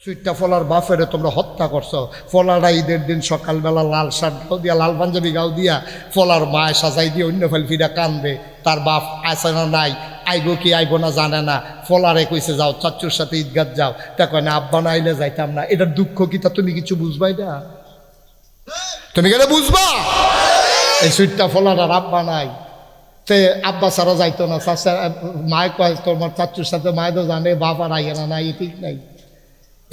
সুইটটা ফলার বাফেরে তোমরা হত্যা করছো। ফলারা ঈদের দিন সকালবেলা লাল শার্ট গাও দিয়া, লাল পাঞ্জাবি গাও দিয়া ফলার মায় সাজাই দিয়ে অন্য ফেলফিরা কান্দে, তার বাপ আছে না নাই, আইব কি আইব না জানে না। ফলারে কইছে যাও চাচ্চুর সাথে ঈদগাহ যাও, তা কয় না আব্বা না আইলে যাইতাম না। এটার দুঃখ কি তা তুমি কিছু বুঝবাই না? তুমি গেলে বুঝবা এই সুইটটা ফলার আব্বা নাই, তে আব্বা ছাড়া যাইতো না। চাচা মায় কয় তোমার চাচ্চুর সাথে মায় তো জানে বাপ আর আইয়ে না, নাই ঠিক নাই।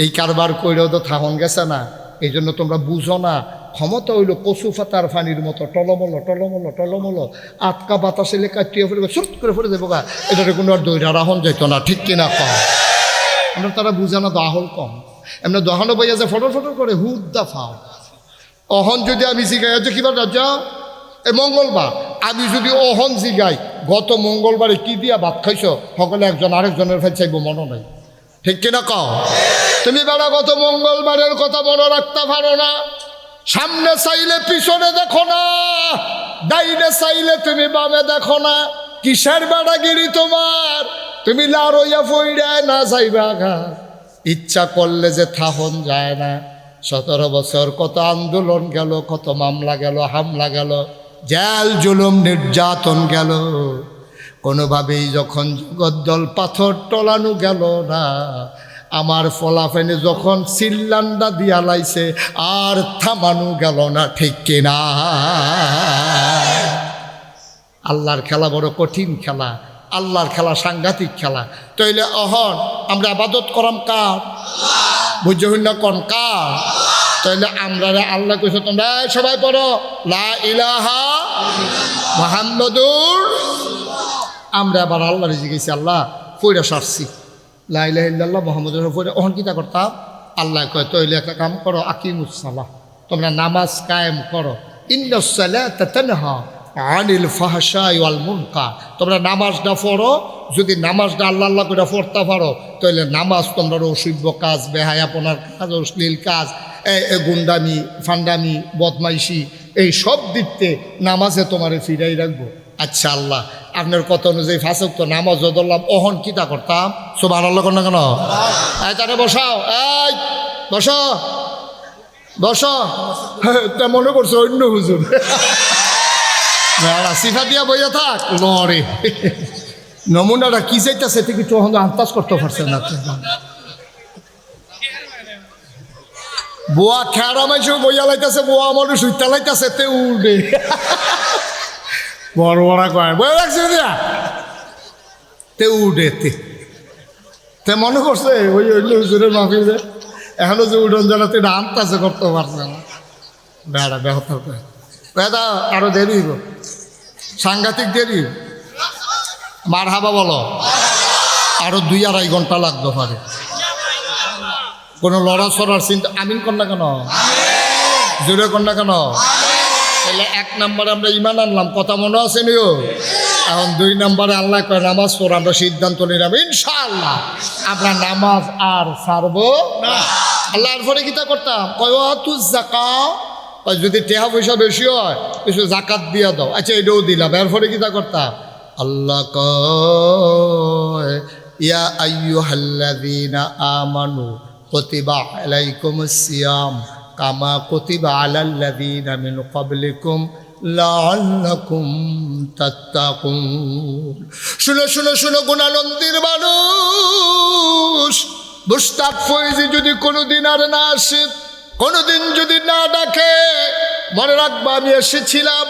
এই কারবার কইলেও তো থাহন গেছে না। এই জন্য তোমরা বুঝো না, ক্ষমতা হইল কচু ফাতার ফানির মতো টলমলো টলমলো টলমলো, আটকা বাতাসে লেখা টুয়ে ফেলে ছুট করে ফেলে দেবো গা। এটাতে কোনো আর দৈরা রাহন যাইতো না, ঠিক কিনা কম? আমরা তারা বুঝে না, দাহল কম। এমনি দহানো বইয়া যে ফটো ফটো করে হুদ দা ফাও। অহন যদি আমি জিগাই যে কিবার রাজা এই মঙ্গলবার, আমি যদি অহন জিগাই গত মঙ্গলবারে কি দিয়া ভাত খাইছ, সকলে একজন আরেকজনের ফেল চাইব, মনে নাই, ঠিক কিনা কও? তুমি বেড়া গত মঙ্গলবারের কথা মনে রাখতে পারো না। সামনে চাইলে পিছনে দেখো না, ডাইনে চাইলে তুমি বামে দেখো না। কিসের বেড়াগিরি তোমার? তুমি লারইয়া ফইড়ায় না যাইবা ঘা। ইচ্ছা করলে যে থাহন যায় না। 17 বছর কত আন্দোলন গেল, কত মামলা গেল, হামলা গেল, জেল জুলুম নির্যাতন গেল। কোনোভাবেই যখন জগদ্দল পাথর টলানো গেল না, আমার ফলাফেনে যখন সিল্লান্ডা দিয়া লাইছে আর থামানো গেল না, ঠিক কিনা? আল্লাহর খেলা বড় কঠিন খেলা, আল্লাহর খেলা সাংঘাতিক খেলা। তাইলে অহন আমরা আবাদত করাম কার? বুঝুন না কোন কার? তাইলে আমরা আল্লাহ কইছো তোমরা সবাই পড়ো লা ইলাহা মুহাম্মাদুর। আমরা আবার আল্লাহর জিজ্ঞেস আল্লাহ পয়রা সারছি লা ইলাহা ইল্লাল্লাহ মুহাম্মাদুর রাসূলুল্লাহ, ওহন কিতা করতাম? আল্লাহ কয় তইলে একটা কাম করো, আকিমুস সালাহ, তোমরা নামাজ কায়েম করো। ইন্নাস সালাতা তানহা আনিল ফাহশাই ওয়াল মুনকার। তোমরা নামাজটা পড়ো, যদি নামাজটা আল্লাহ আল্লাহ করে পড়তে পারো তাহলে নামাজ তোমরা অসভ্য কাজ, বেহায়াপনার কাজ, অশ্লীল কাজ, গুন্ডামি, ফান্ডামি, বদমাইশি, এই সব দিকতে নামাজে তোমারে ফিরাই রাখবো। আচ্ছা আল্লাহ আপনার কথা অনুযায়ী ফাঁসক তো নামাজ ধরলাম, অহন কিতা করতাম? সুবহানাল্লাহ না কেন? তারে বসাও, এই বসো বসো। তা মনে করছো অন্য হুজুর সিফা দিয়া বইয়া থাক লড়ে। নমুনাটা কি চাইতেছে থেকে তো আন্দাজ করতে পারছে না। বোয়া খেয়ারা মাইসেও বইয়া লাইতেছে, বোয়া মানুষ সুইতা লাইতেছে, তে উঠে বড় বড় কয় বই রাখছে তে উঠে তে মনে করছে ওই অন্য হুজুরের মাফি যে এখনো যে উঠন জানাতে এটা আন্দাজে করতে পারছে না। বেড়া বেহত বেদা আরো দেরি হইব, সাংঘাতিক দেরি। মার হাবা বলো, আরো 2-2.5 ঘন্টা লাগতে পারে। কোনো লড়াছড়ার চিন্তা আমিন কর না কেন? জোরে কর না কেন? তাহলে 1 নম্বরে আমরা ইমান আনলাম, কথা মনে আছে নিও। এখন 2 নম্বরে আল্লাহ কয় নামাজ পড়ো, আমরা সিদ্ধান্ত নিলাম ইনশাআল্লাহ আমরা নামাজ আর ছাড়বো না। আল্লাহর পরে কিতা করতাম? কয় তু যাকাত, যদি টেহা পয়সা বেশি হয় কিছু জাকাত দিয়া দাও। আচ্ছা এটাও দিলাম। এরপরে কিতা করতাম? আল্লাহ কয় ইয়া আইয়ুহাল্লাযীনা আমানু কুতিবা আলাইকুমুস সিয়াম কামা কুতিবা আলাল্লাযীনা মিন ক্বাবলিকুম লাআল্লাকুম তাত্তাকুন। শুনো শুনো শুনো গুণানন্দির মানুষ, মুশতাক ফয়েজি যদি কোনোদিন আর না আসে, কোনোদিন যদি না ডাকে, মনে রাখবা আমি এসেছিলাম,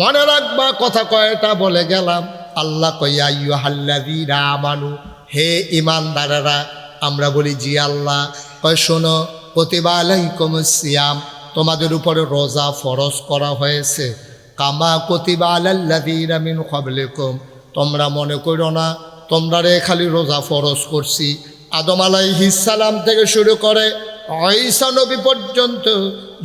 মনে রাখবা কথা কয়টা বলে গেলাম। আল্লাহ কয় আইয়ুহাল্লাযীনা আমানু, হে ঈমানদারেরা। আমরা বলি জি আল্লাহ। কয় শোনো, কুতিবা আলাইকুমুস সিয়াম, তোমাদের উপরে রোজা ফরজ করা হয়েছে, কামা কুতিবা আলাল্লাযীনা মিন ক্বাবলিকুম, তোমরা মনে করো না তোমরা রে খালি রোজা ফরজ করছি। আদম আলাইহিস সালাম থেকে শুরু করে ঈসা নবী পর্যন্ত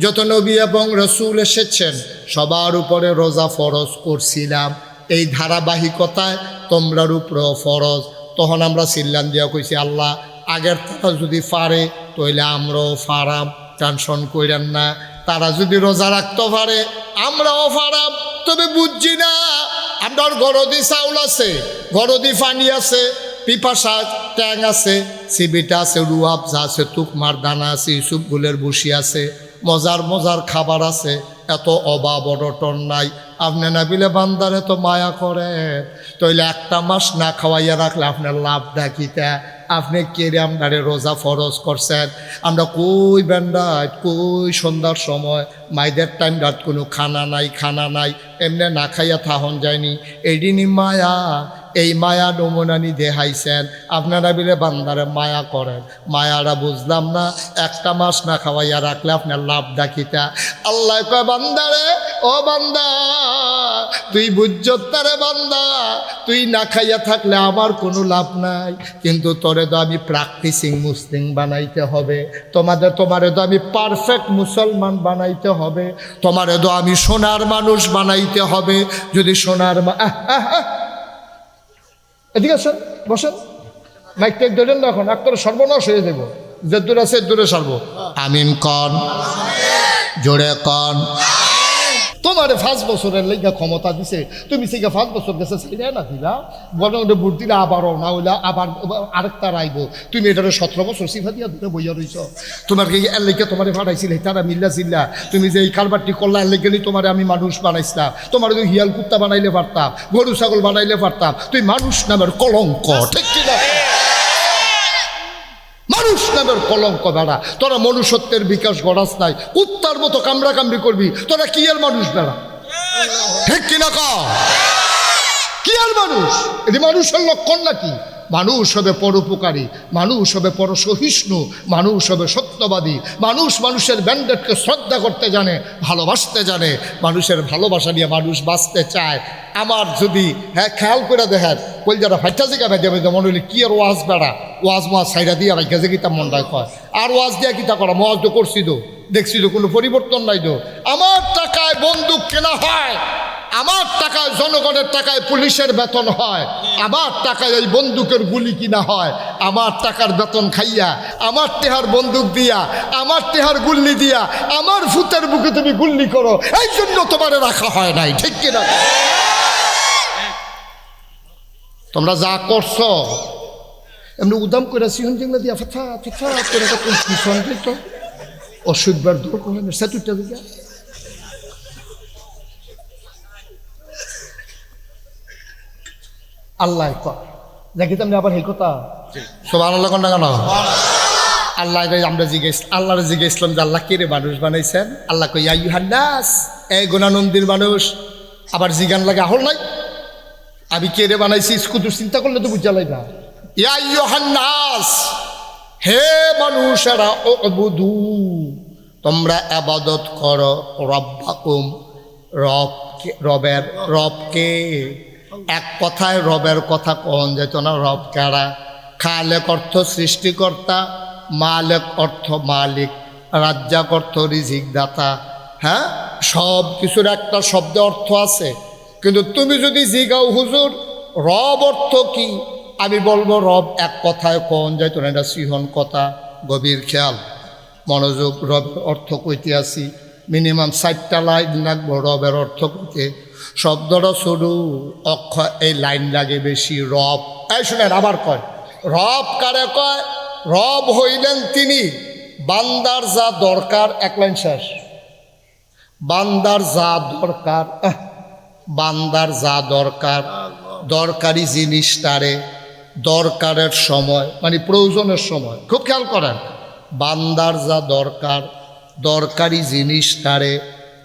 যত নবী এবং রাসূল এসেছেন সবার উপরে রোজা ফরজ করছিলাম। এই ধারাবাহিকতায় তোমরার উপরেও ফরজ। তখন আমরা সিল্লান দিয়া কইছি আল্লাহ আগের তারা যদি পারে তাহলে আমরাও ফারাম, টেনশন কইরেন না। তারা যদি রোজা রাখতে পারে আমরাও ফারাম। তবে বুঝছি না, আপনার গরদি চাউল আছে, গরদি পানি আছে, পিপাসা ট্যাং আছে, সিবিটা আছে, রুয়াবজা আছে, তুকমার দানা আছে, ইউসুফ গুলের বসি আছে, মজার মজার খাবার আছে, এত অভাব অনটন নাই। আপনি না বিলে বান্দারে তো মায়া করে, তইলে একটা মাস না খাওয়াইয়া রাখলে আপনার লাভ ডাকিতা। আপনি কেড়ে আপনারে রোজা ফরজ করছেন, আমরা কই বেন্ডায় কই সন্ধ্যার সময় মাইদের টাইম রাত কোনো খানা নাই, এমনি না খাইয়া থাহন যায়নি। এইদিনই মায়া, এই মায়া নমুনানি দেখাইছেন। আপনারা বিলে বান্দারে মায়া করেন, মায়ারা বুঝলাম না, একটা মাস না খাওয়াইয়া রাখলে আপনার লাভ ডাকিতা। আল্লাহ কয় বান্দারে, ও বান্দা তুই বুঝতারে বান্দা, তুই না খাইয়া থাকলে আমার কোনো লাভ নাই, কিন্তু তোরে তো আমি প্র্যাকটিসিং মুসলিম বানাইতে হবে, তোমারে তো আমি পারফেক্ট মুসলমান বানাইতে হবে, তোমারে তো আমি সোনার মানুষ বানাইতে হবে। যদি সোনার এদিকে আসেন, বসেন, মাইক টেক ধরেন না, এখন এক করে সর্বনাশ হয়ে যাব, যে দূরে আছে দূরে সারবো। আমিন কন, জোরে কন। তোমারে 5 বছরের লেগা ক্ষমতা দিছে, তুমি সেই 5 বছর গেছে ছেড়ে না দিলা, গণে ভোট দিলে আবারও না হইলে আবার আরেকটা রাইব, তুমি এটারে 17 বছর সিফা দিয়া দূরে বইয়া রইছ। তোমার কি এর লেগে তোমারে ফাটাইছিল, তারা মিল্লা চিল্লা, তুমি যে এই কারবারটি করলা এর লেগে তোমারে আমি মানুষ বানাইছিলাম, তোমার যদি হিয়াল কুত্তা বানাইলে পারতাম, গরু ছাগল বানাইলে পারতাম, তুই মানুষ নামের কলঙ্ক, ঠিক কিনা? মানুষ নামের কলঙ্ক বেড়া, তোরা মনুষ্যত্বের বিকাশ গড়াস নাই, কুত্তার মতো কামড়া কামড়ি করবি, তোরা কি আর মানুষ বেড়া, ঠিক কিনা? কি আর মানুষ? এটি মানুষের লক্ষণ নাকি? মানুষ হবে পরোপকারী, মানুষ হবে পরসহিষ্ণু, মানুষ হবে সত্যবাদী, মানুষ মানুষের ব্যান্ডেডকে শ্রদ্ধা করতে জানে, ভালোবাসতে জানে, মানুষের ভালোবাসা নিয়ে মানুষ বাঁচতে চায়। আমার যদি খেয়াল করে দেখেন, কই যারা ফাইটা জিগা ভাই দেবে, মনে হইলে কি আর ওয়াজ বেড়া, ওয়াজ সাইডা দিয়ে ভাই গেছে গীতা মনটায় কয়, আর ওয়াজ দিয়া কিতা করা, মজ তো করছি তো, দেখছি তো, কোনো পরিবর্তন নাই তো। আমার টাকায় বন্দুক কেনা হয়, আমার টাকায় জনগণের টাকায় পুলিশের বেতন হয়, আমার টাকায় এই বন্দুকের গুলি কিনা হয়, আমার টাকার বেতন খাইয়া, আমার টেহার বন্দুক দিয়া, আমার টেহার গুল্লি দিয়া, আমার ফুতের বুকে তুমি গুল্লি করো, এই জন্য তোমারে রাখা হয় নাই, ঠিক কিনা? তোমরা যা করছো এমনি উদাম করে সিহন জিংলা দিয়া ফাথা করে তো অসুখবার দূর করলেন সেতুটা দিকে। আল্লাহ দেখি তুমি আবার এই কথা সুবহানাল্লাহ কোন কেন? আল্লাহ আমরা আল্লাহরে জিজ্ঞেসলাম যে আল্লাহ কে রে মানুষ বানাইছেন? আল্লাহ কই ইয়া আইয়ুহান নাস, এই গুণানন্দির মানুষ। আবার জিগান লাগে আহল নাই, আমি কে রে বানাইছি কুতুর চিন্তা করলে তো বুঝা লাই না। ইয়া আইয়ুহান নাস, হে মানুষেরা, উবুদু, তোমরা ইবাদত করো রব্বাকুম, রবকে। এক কথায় রবের কথা কন যেত না, রব কারা? খালেক অর্থ সৃষ্টিকর্তা, মালেক অর্থ মালিক, রাজ্জাক অর্থ রিজিক দাতা। হ্যাঁ, সব কিছুর একটা শব্দ অর্থ আছে, কিন্তু তুমি যদি জিগাও হুজুর রব অর্থ কি, আমি বলবো রব এক কথায় কন যাইতো না, এটা সিহন কথা, গভীর খেয়াল মনোযোগ। রবের অর্থ কইতে আসি, মিনিমাম 4টা লাইন লাগবো রবের অর্থ কইতে। শব্দটা শুরু অক্ষর, এই লাইন লাগে বেশি। রব, এই শুনেন আবার কয়, রব কারে কয়? রব হইলেন তিনি বান্দার যা দরকার, এক লাইন শেষ। বান্দার যা দরকার, বান্দার যা দরকার, দরকারি জিনিসটারে দরকারের সময়, মানে প্রয়োজনের সময়, খুব খেয়াল করেন, বান্দার যা দরকার, দরকারি জিনিসটারে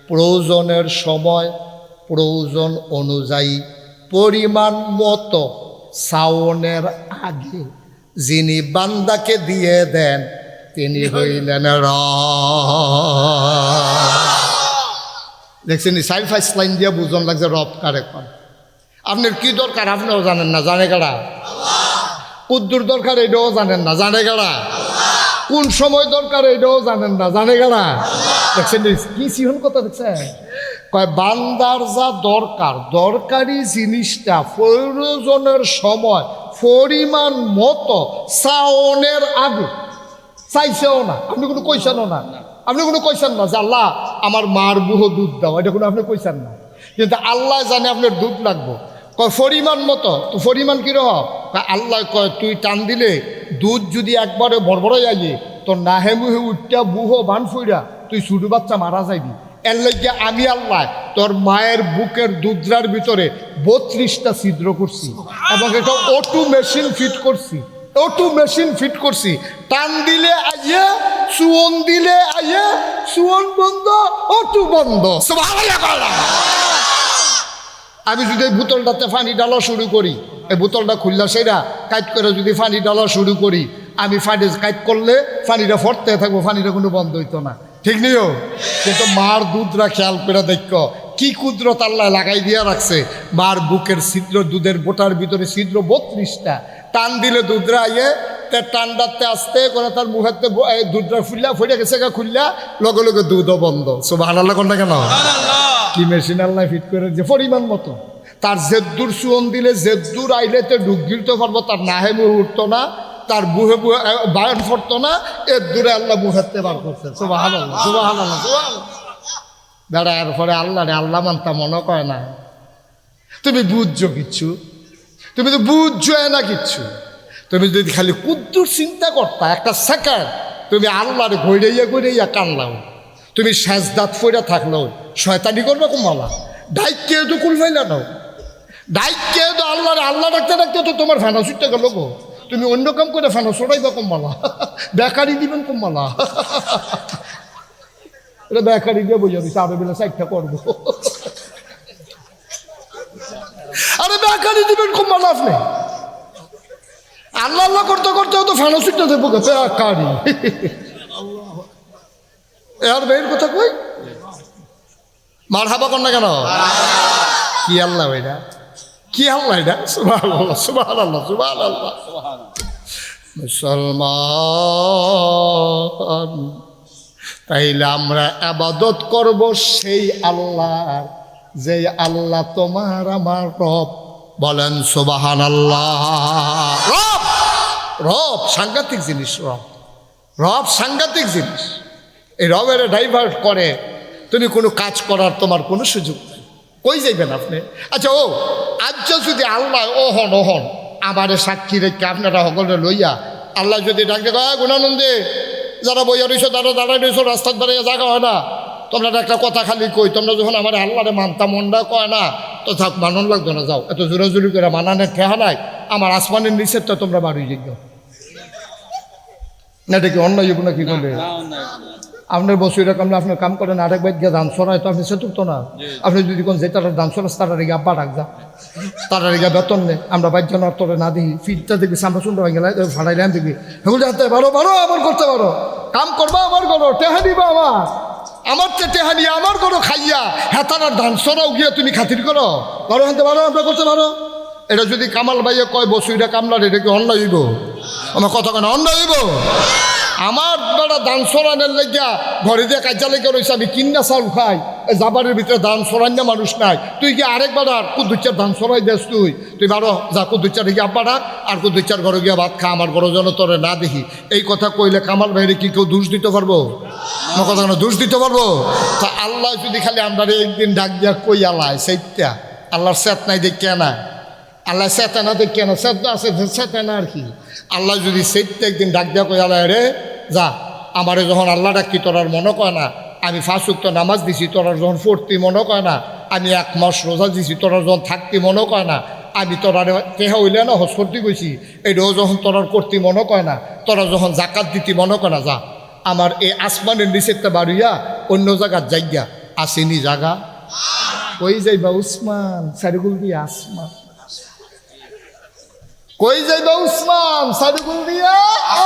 প্রয়োজনের সময়, প্রয়োজন অনুযায়ী, পরিমাণ মতো, সাওনের আগে যিনি বান্দাকে দিয়ে দেন তিনি হইলেন দেখছেন? 4-5 লাইন দিয়ে বুঝন লাগছে রব কারে কন। আপনার কি দরকার আপনিও জানেন না, জানে কারা? কুদ্দুর দরকার এটাও জানেন না, জানে কারা? কোন সময় দরকার এটাও জানেন না, জানে কারা? দেখছেন কি সিহন কথা, দেখছেন? কয় বান্দার যা দরকার, দরকারি জিনিসটা প্রয়োজনের সময়, পরিমাণ মতো, সাওনের আগে, চাইছেও না, আপনি কোনো কইছেনও না, আপনি কোনো কইছেন না যে আল্লাহ আমার মার বুহ দুধ দাও, এটা কোনো আপনি কইছেন না, কিন্তু আল্লাহ জানে আপনার দুধ লাগবো। কয় পরিমাণ মতো, তো পরিমাণ কীরকম? আল্লাহ কয় তুই টান দিলে দুধ যদি একবারে বড়বড়াই আইয়ে তোর নাহে মুহে উঠটা বুহ বান ফুইরা তুই ছোটো বাচ্চা মারা যাইবি। এর লাগে আমি আল্লাহ তোর মায়ের বুকের দুধরার ভিতরে 32টা ছিদ্র করছি এবং এটা অটো মেশিন ফিট করছি, অটো মেশিন ফিট করছি। টান দিলে আইয়ে, সুয়ন দিলে আইয়ে, সুয়ন বন্ধ, অটো বন্ধ। আমি যদি এই বোতলটাতে পানি ডালা শুরু করি, এই বোতলটা খুললা সেরা কাইট করে যদি পানি ডালা শুরু করি, আমি পানি কাইট করলে পানিটা ফটতে থাকবো, পানিটা কোনো বন্ধ হইতো না, ঠিক নিও। কিন্তু মার দুধরা খেয়াল করে দেখো কি কুদরত আল্লাহ লাগাই দিয়া রাখছে। মার বুকের ছিদ্র, দুধের বোটার ভিতরে ছিদ্র 32টা। টান দিলে দুধরা আইয়ে, টান ডাকতে আসতে করে তার মুখেতে দুধরা ফুললা ফুটে গেছে, খুললা লগে লগে দুধও বন্ধ। সুবহানাল্লাহ কোনটা কেন? কি মেশিন আল্লাহ ফিট করে যে পরিমাণ মতো। তার জেদ্দুর সুয়ন দিলে জেদ্দুর আইলেতে ঢুক গিলতে পারবো, তার নাহে মুহে উঠতো না, তার বুহে বুহে বায়ন ফরতো না, এর দূরে আল্লাহ মুখাতে বার করছে। সুবহানাল্লাহ সুবহানাল্লাহ সুবহানাল্লাহ। দাঁড়া এরপরে আল্লাহ রে আল্লাহ মানতা মনে করে না। তুমি বুঝছো কিচ্ছু? তুমি তো বুঝছো না কিচ্ছু। তুমি যদি খালি কুদ্দুর চিন্তা করতা একটা সেকেন্ড, তুমি আল্লাহর ঘইরাইয়া ঘইরাইয়া কানলাও, তুমি সেজদাত ফইরা থাকলেও শয়তানি করবে কুমালা ডাইকে তো কুল ফাইলা নাও, ডাইকে তো আল্লাহরে আল্লাহ ডাকতে ডাকতে তো তোমার ফেনা ছুটতে গেল গো। তুমি অন্য কাম করে ফেনা সরাইবা কমালা, বেকারি দিবেন কমালা। এটা বেকারি দিয়ে বোঝা দিচ্ছে আবে বেলা সাইডটা করবো। আরে বেকারি দিবেন কমালা আপনি, আল্লাহ আল্লাহ করতে করতে তো ফেনা ছুটতে দেবো বেকারি। এর বের কথা কই মার হাবা কর না কেন? কি আল্লাহ এটা, কি আল্লাহ এটা? সুবহানাল্লাহ সুবহানাল্লাহ সুবহানাল্লাহ। মুসলমান তাইলে আমরা ইবাদত করব সেই আল্লাহর, যে আল্লাহ তোমার আমার রব। বলেন সুবহানাল্লাহ। রব, রব সাংঘাতিক জিনিস। রব, রব সাংঘাতিক জিনিস। এই রবের ডাইভার্ট করে তুমি কোনো কাজ করার তোমার কোনো সুযোগ নেই। কই যাইবেন আপনি? আচ্ছা ও আজ যদি আল্লাহ ওহন ওহন আমার সাক্ষী রেখে আপনারা সকলে লইয়া আল্লাহ যদি ডাকতে কয় গুণানন্দে যারা বইয়া রইছো তারা দাঁড়াই রইছো রাস্তার দাঁড়িয়ে জায়গা হয় না, তোমরা একটা কথা খালি কই, তোমরা যখন আমার আল্লাহরে মানতা মনটা কয় না তো থাক, মানন লাগতো না, যাও এত জোরাজুরি করে মানানের ঠেহা নাই, আমার আসমানের নিচের তো তোমরা বাড়ি যাইও না। এটা কি অন্যায় না? কি করলে আপনার বসে এরকম আপনার কাম করেন, আরেক বাইক গিয়ে ধান সরাই তো আপনি সে তুলতো না। আপনি যদি কোন যে তারা ধান সরাস তারা রেগে আব্বা ডাক যা, তারা রেগে বেতন নেই, আমরা বাইক জন তোরে না দেখি ফিটটা দেখবি সামনে শুনতে পাই গেলে ফাড়াইলাম দেখবি হেগুলো হাতে পারো পারো আবার করতে পারো, কাম করবা আবার করো, টেহা দিবা আমার টেহা নিয়ে আমার করো খাইয়া হ্যাঁ তারা ধান সরাও গিয়ে তুমি খাতির করো, পারো হাতে পারো আমরা করতে পারো। এটা যদি কামাল ভাইয়া কয় বসুইটা কামলার, এটা কি অন্যায় হইব? আমার কথা কেন অন্যায় হইব? আমার বেড়া ধান সরানের লেগিয়া ঘরে দিয়ে কাজা লেগে রয়েছে, আমি কিন্না চাউল খাই, জাবারের ভিতরে ধান সরান্য মানুষ নাই, তুই কি আরেক বাড়ার কুদ্দুচ্চার ধান সরাই দেস, তুই বারো যা কুদ্দুচ্চার গিয়ে আব্বাড়া আর কুদ্দুচ্চার ঘরে গিয়া ভাত খা, আমার ঘরে যেন তোরে না দেখি। এই কথা কইলে কামাল ভাইরে কি কেউ দোষ দিতে পারবো? আমার কথা কেন দোষ দিতে পারবো? তা আল্লাহ যদি খালি আমরা একদিন ডাক দিয়া কই আল্লাহ সেইটা আল্লাহর সেত নাই দেখে না, আল্লাহ সেতা না দেখে না, সেত আছে সেতা না আর কি। আল্লাহ যদি সেইটা একদিন ডাক দেওয়া কই আল্লাহ রে যা, আমারে যখন আল্লাহ ডাকি তোর আর মনে কয় না, আমি 5 ওয়াক্ত নামাজ দিছি তোর যখন পড়তি মনে কয় না, আমি 1 মাস রোজা দিছি তোর যখন থাকতি মনে কয় না, আমি তোরা টেহা হইলে না হজ করতে গেছি এটাও যখন তোর করতে মনে কয় না, তোরা যখন জাকাত দিতি মনে কয় না, যা আমার এই আসমানের নিচেরটা বাড়িয়া অন্য জায়গার জায়গা আসেনি জায়গা কই যাইবা উসমান সারিগুল দিয়ে আসমান, কই যাইবা উসমান সারিগুল দিয়া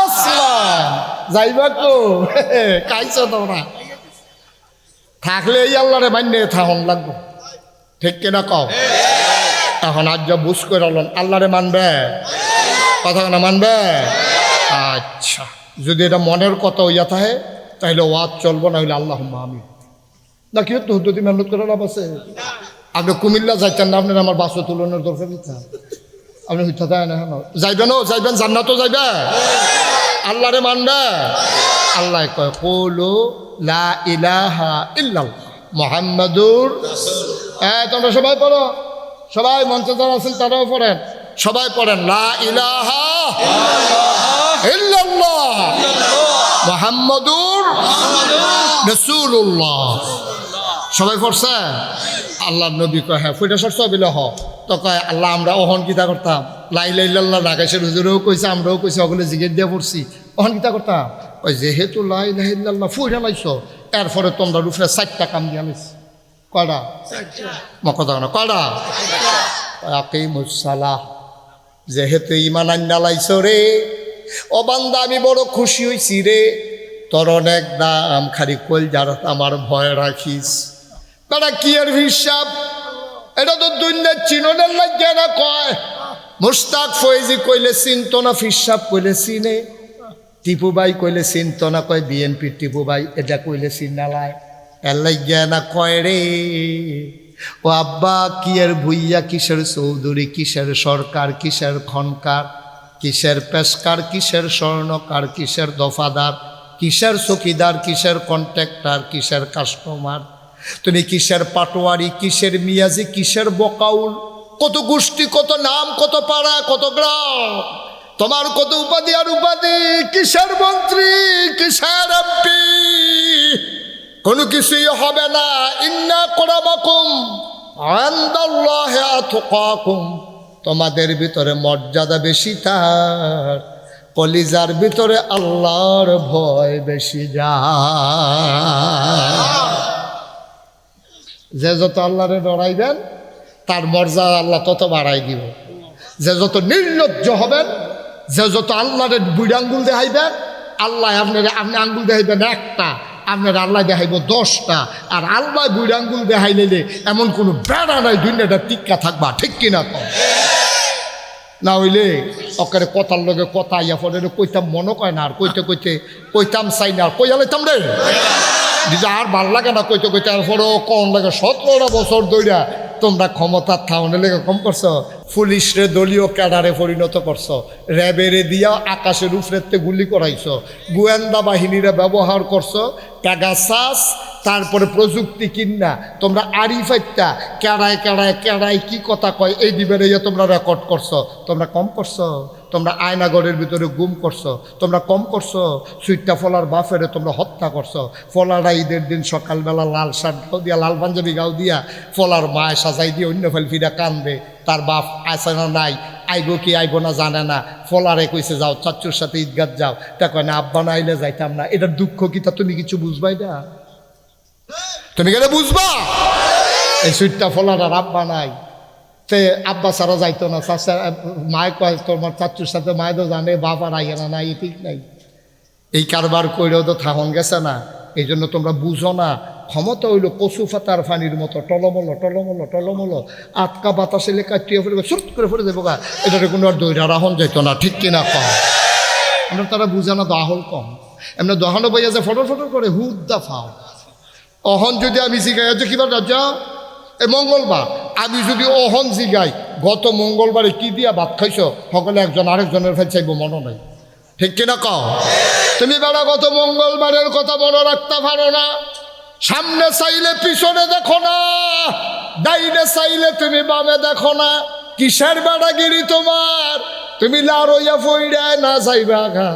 আসমান, যাইবা কো কাইছো তোমরা থাকলে এই আল্লাহরে মান্য থাহন লাগবো, ঠিক কিনা কও? এখন আজ যা বুঝ করে আল্লাহরে মানবে, কথা না মানবে? আচ্ছা যদি এটা মনের কথা হইয়া থাকে তাহলে ওয়াজ চলবো, না হইলে আল্লাহ আমি না কি হতো যদি মেহনত করে লাভ আছে। আপনি কুমিল্লা যাইতেন না, আপনার আমার বাসও তুলনের দরকার দিতে আপনি হইতে দেয় না, যাইবেন ও যাইবেন জান্নাতও যাইবে, আল্লাহরে মানবে। আল্লাহ কয় কৌলু লা ইলাহা ইল্লাল্লাহ মুহাম্মাদুর। তোমরা সবাই পড়ো, সবাই মঞ্চে যারা আছেন তারাও পড়েন, সবাই পড়েন লা ইলাহা ইল্লাল্লাহ মুহাম্মাদুর রাসূলুল্লাহ। সবাই পড়ছে? আল্লাহ নবী কয় হ্যাঁ ফুটা সরস বিলে হ তো কয় আল্লাহ আমরা অহন কিতা করতাম লা ইলাহা ইল্লাল্লাহ ঢাকাশের হুজুরেও কইছে আমরাও কইছি ওগুলো জিগের দিয়ে পড়ছি অহন কিতা করতাম ওই যেহেতু লা ইলাহা ইল্লাল্লাহ ফুটা লাইছো এরপরে তোমরা রুফে 4টা কাম দিয়া লাইছি কয়টা মকদা না কয়টা আকিমুস সালাহ যেহেতু ঈমান আননা লাইছো রে ও বান্দা আমি বড় খুশি হইছি রে তোর অনেক দাম খালি কল যারা আমার ভয় রাখিস বেটা কি এর হিসাব এটা তো দুনিয়ার চিননের লাগে না কয় মুস্তাক ফয়েজি কইলে চিনত না ফিসাব কইলে চিনে টিপু ভাই কইলে চিনত না কয় বিএনপির টিপু ভাই এটা কইলে চিনালায় এর লাগে না কয় রে ও আব্বা কি এর ভুইয়া কিসের চৌধুরী কিসের সরকার কিসের খনকার কিসের পেশকার কিসের স্বর্ণকার কিসের দফাদার কিসের চকিদার কিসের কন্ট্রাক্টর কিসের কাস্টমার তুমি কিসের পাটোয়ারি কিসের মিয়াজি কিসের বকাউল কত গোষ্ঠী কত নাম কত পাড়া কত গ্রাম তোমার কত উপাধি আর উপাধি কিসের মন্ত্রী কিসের এমপি কোনো কিছুই হবে না ইন্না আকরামাকুম ইনদাল্লাহি আতকাকুম তোমাদের ভিতরে মর্যাদা বেশি তার কলিজার ভিতরে আল্লাহর ভয় বেশি যায় যে যত আল্লাহরে ডরাইবেন তার মর্যাদা আল্লাহ তত বাড়াই দিব যে যত নির্লজ্জ হবেন যে যত আল্লাহরে বুড়ি আঙ্গুল দেখাইবেন আল্লাহ আপনি আঙ্গুল দেখাইবেন একটা আপনার আল্লাহ দেখাইব 10টা আর আল্লাহ বুড়ি আঙ্গুল দেখাই নিলে এমন কোনো বেড়া নাই দুনিয়াটা টিক্কা থাকবা ঠিক কিনা কম না হইলে ওকে কথার লগে কথা ইয়া পরে কইতাম মনে কয় না আর কইতে কইতে কইতাম চাই না আর কইয়া লাইতাম রে আর ভাল লাগে না কইতে কইতে আর পরেও কম লাগে 17টা বছর ধইরা তোমরা ক্ষমতার থাউনে লেগে কম করছো পুলিশরে দলীয় ক্যাডারে পরিণত করছো র্যাবেরে দিয়া আকাশের উপরেতে গুলি করাইছো গোয়েন্দা বাহিনীরা ব্যবহার করছো প্যাগাসাস তারপরে প্রযুক্তি কিনা তোমরা আরিফাইটা কেড়ায় কি কথা কয় এই দিবের তোমরা রেকর্ড করছো তোমরা কম করছো তোমরা আয়নাগরের ভিতরে গুম করছো তোমরা কম করছো সুইটটা ফলার বাফেরে তোমরা হত্যা করছো ফলারা ঈদের দিন সকালবেলা লাল শার্ট দিয়া লাল পাঞ্জাবি গাও দিয়া ফলার মায় সাজাই দিয়ে অন্য ফেলফিরা কান্দে তার বাপ আসে না নাই আইব কি আইব না জানে না ফলারে কইছে যাও চাচ্চুর সাথে ঈদগাহ যাও তা কয় না আব্বা না আইলে যাইতাম না এটার দুঃখ কি তা তুমি কিছু বুঝবাই না তুমি গেলে বুঝবা এই সুইটটা ফলার আর আব্বা নাই তে আব্বা সারা যাইতো না চাচা মায় কয় তোমার চাচ্চুর সাথে মায় তো জানে বাপ আর আইয়ে না নাই ঠিক নাই এই কারবার কইরেও তো থাহন গেছে না এই জন্য তোমরা বুঝো না ক্ষমতা হইল কচু ফাতার ফানির মতো টলমলো আটকা বাতাসে লেখা টিয়া ফেলে ছুট করে ফেলে দেবো গা এটাতে কোনো আর দৈরা রাহন যাইত না ঠিক কিনা কম আমরা তারা বুঝানো দাহল কম এমনি দহানো বইয়া যে ফটো করে হুদ্দা ফাও অহন যদি আমি জিগাই যে কিবা রাজা এই মঙ্গলবার আমি যদি অহন জিগাই গত মঙ্গলবারে কি দিয়া ভাত খাইছো সকলে একজন আরেকজনের ফেল চাইব মনে নাই ঠিক কিনা কও তুমি বেড়া গত মঙ্গলবারের কথা মনে রাখতে পারো না সামনে চাইলে পিছনে দেখো না ডাইনে চাইলে তুমি বামে দেখো না কিসের বেড়াগিরি তোমার তুমি লারইয়া ফইড়ায় না যাইবা ঘা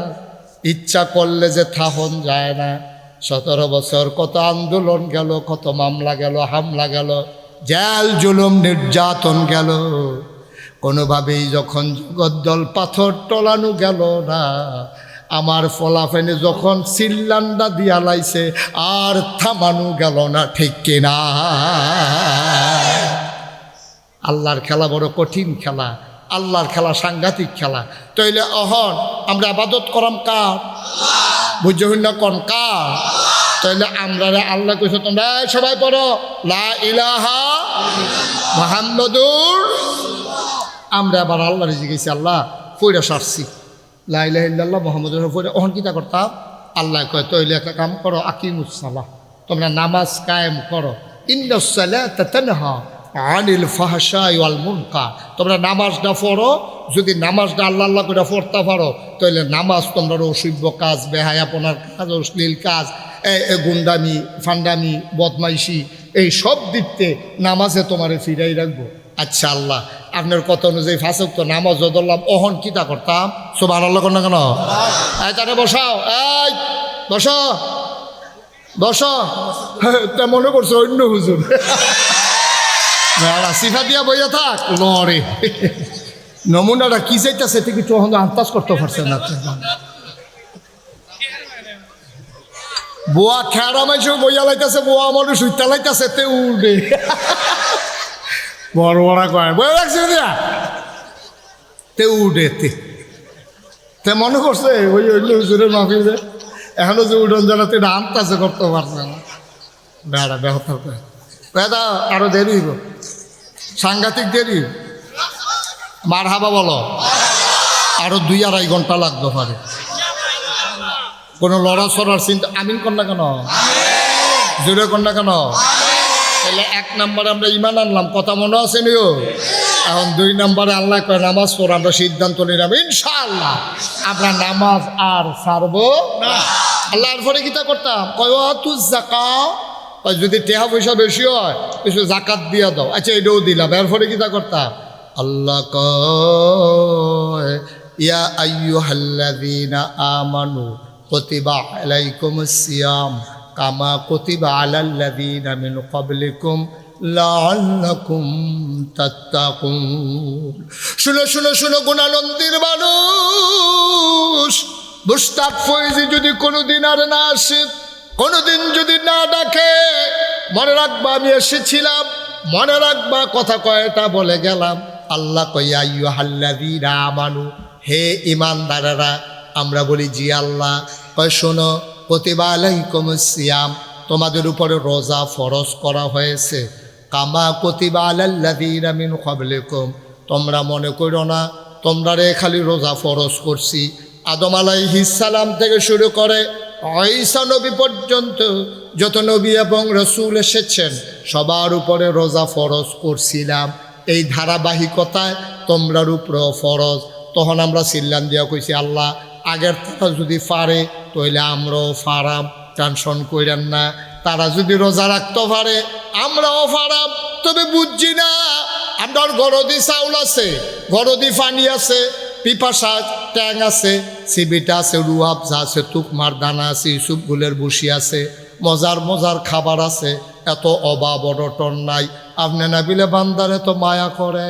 ইচ্ছা করলে যে থাহন যায় না 17 বছর কত আন্দোলন গেল কত মামলা গেল হামলা গেল জেল জুলুম নির্যাতন গেল কোনোভাবেই যখন জগদ্দল পাথর টলানো গেল না আমার ফলাফেনে যখন সিল্লান্ডা দিয়া লাইছে আর থামানো গেল না ঠিক কিনা আল্লাহর খেলা বড় কঠিন খেলা আল্লাহর খেলা সাংঘাতিক খেলা তাইলে অহন আমরা আবাদত করাম কার বুঝতে হইল না কোন কার তাইলে আমরা আল্লাহ কইছো তোমরা সবাই পড়ো লা ইলাহা মুহাম্মাদুর আমরা আবার আল্লাহ জিজ্ঞেস আল্লাহ পইরা সারছি লা ইলাহা ইল্লাল্লাহ মুহাম্মাদুর পইরা অহন কিতা করতাম আল্লাহ কয় তাইলে একটা কাম করো আকিমুস সালাহ তোমরা নামাজ কায়েম করো ইন্নাস সালাতা তানহা আনিল ফাহশাই ওয়াল মুনকার তোমরা নামাজটা পড়ো যদি নামাজটা আল্লাহ আল্লাহ করে পড়তে পারো তাহলে নামাজ তোমরা অসভ্য কাজ বেহায়াপনার কাজ অশ্লীল কাজ গুন্ডামি ফান্ডামি বদমাইশি এই সব দিকতে নামাজে তোমারে ফিরাই রাখবো আচ্ছা আল্লাহ আপনার কথা অনুযায়ী 5 ওয়াক্ত নামাজ ধরলাম, অহন কিতা করতাম? সুবহানাল্লাহ কোন না কেন? এই তারে বসাও, এই বসো বসো। তা মনে করছো অন্য হুজুর, সিফা দিয়া বইয়া থাক লড়ে। নমুনাটা কি চাইতেছে থেকে তখন আন্দাজ করতে পারছে না। বুয়া খেয়ারা মাইছে বইয়া লাইতেছে, বুয়া মানুষ উঠতে লাইতেছে, তে উঠে বড় বড় কয় বইয়া রাখছে দিয়া তে উঠে তে মনে করছে ওই অন্য হুজুরের মাহফিলে এখনো যে উঠন জানাতে এটা আন্দাজে করতে পারছে না। বেড়া বেহত বেদা আরো দেরি হইব, সাংঘাতিক দেরি। মার হাবা বলো, আরো 2-2.5 ঘন্টা লাগতে পারে। কোনো লড়াছড়ার চিন্তা আমিন কর না কেন? জোরে কর না কেন? তাহলে 1 নম্বরে আমরা ইমান আনলাম, কথা মনে আছে নিও। এখন 2 নম্বরে আল্লাহ কয় নামাজ পড়ো, আমরা সিদ্ধান্ত নিলাম ইনশাআল্লাহ আমরা নামাজ আর ছাড়বো না। আল্লাহর পরে কিতা করতাম? কয় তু যাকাত, যদি টাকা পয়সা বেশি হয় কিছু জাকাত দিয়া দাও। আচ্ছা এটাও দিলাম। এরপরে কিতা করতাম? আল্লাহ কয় ইয়া আইয়ুহাল্লাযীনা আমানু কুতিবা আলাইকুমুস সিয়াম কামা কুতিবা আলাল্লাযীনা মিন ক্বাবলিকুম লাআল্লাকুম তাত্তাকুন। শুনো শুনো শুনো গুণানন্দীর মানুষ, মুশতাক ফয়েজি যদি কোনোদিন আর না আসে, কোনোদিন যদি না ডাকে, মনে রাখবা আমি এসেছিলাম, মনে রাখবা কথা কয়টা বলে গেলাম। আল্লাহ কয় আইয়ুহাল্লাযীনা আমানু, হে ইমানদারেরা। আমরা বলি জি আল্লাহ। কয় শোনো, কুতিবা আলাইকুমুস সিয়াম, তোমাদের উপরে রোজা ফরজ করা হয়েছে, কামা কুতিবা আলাল্লাযীনা মিন ক্বাবলিকুম, তোমরা মনে করো না তোমরা রে খালি রোজা ফরজ করছি। আদম আলাইহিস সালাম থেকে শুরু করে ঈসা নবী পর্যন্ত যত নবী এবং রাসূল এসেছেন সবার উপরে রোজা ফরজ করছিলাম। এই ধারাবাহিকতায় তোমরার উপরেও ফরজ। তখন আমরা চিল্লান দিয়া কইছি আল্লাহ আগের তারা যদি পারে তাহলে আমরাও ফারাম, টেনশন কইরেন না। তারা যদি রোজা রাখতে পারে আমরাও ফারাম। তবে বুঝছি না, আপনার গরদি চাউল আছে, গরদি পানি আছে, পিপাসা ট্যাং আছে, সিবিটা আছে, রুয়াবজা আছে, তুকমার দানা আছে, ইউসুফ গুলের বসি আছে, মজার মজার খাবার আছে, এত অভাব অনটন নাই। আপনি না বিলে বান্দারে তো মায়া করে,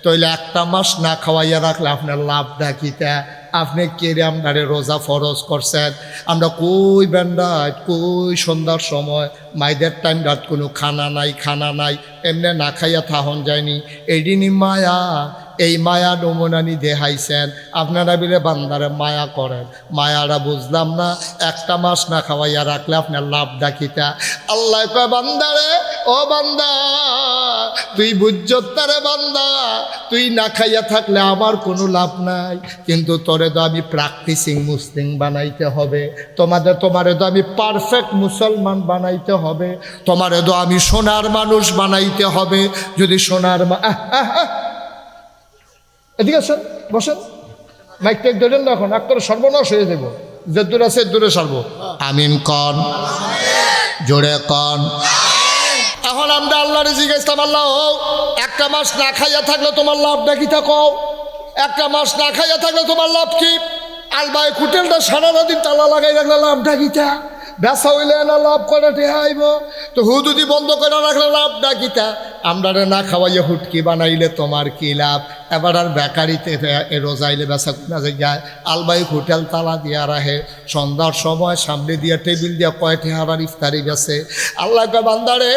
তাইলে 1 মাস না খাওয়াইয়া রাখলে আপনার লাভ ডাকিতা। আপনি কেড়ে আপনারে রোজা ফরজ করছেন। আমরা কই বেন্ডায় কই সন্ধ্যার সময় মাইদের টাইম রাত কোনো খানা নাই, খানা নাই, এমনি না খাইয়া থাহন যায়নি। এইদিনই মায়া, এই মায়া নমুনানি দেখাইছেন। আপনারা বিলে বান্দারে মায়া করেন, মায়ারা বুঝলাম না। 1 মাস না খাওয়াইয়া রাখলে আপনার লাভ ডাকিতা। আল্লাহ কয় বান্দারে, ও বান্দা তুই বুঝছত তারে বান্দা, তুই না খাইয়া থাকলে আমার কোনো লাভ নাই, কিন্তু তোরে তো আমি প্র্যাকটিসিং মুসলিম বানাইতে হবে, তোমারে তো আমি পারফেক্ট মুসলমান বানাইতে হবে, তোমারে তো আমি সোনার মানুষ বানাইতে হবে। যদি সোনার এদিকে আসেন, বসেন, মাইক টাইক ধরেন না, এখন একটা সর্বনাশ হয়ে যাব। যে দূর আছে দূরে সারবো। আমিন কন, জোরে কন। এখন আমরা আল্লাহরে জিজ্ঞাসা আল্লাহ 1 মাস না খাইয়া থাকলে তোমার লাভটা কি থাকো? 1 মাস না খাইয়া থাকলে তোমার লাভ কি? আলবাই হোটেলটা সারা দিন তালা লাগাই রাখলে লাভটা কিতা? বেচা হইলে না লাভ করে ঠেহাইব, তো হুদুদি বন্ধ করে রাখলে লাভটা কিতা? আমরা না খাওয়াইয়া হুটকি বানাইলে তোমার কি লাভ? এবার আর বেকারিতে রোজাইলে বেচা না যায়। আলবাই হোটেল তালা দিয়া রাখে, সন্ধ্যার সময় সামনে দিয়া টেবিল দিয়া কয়টি হারার ইফতারি বেছে। আল্লাহ বান্দারে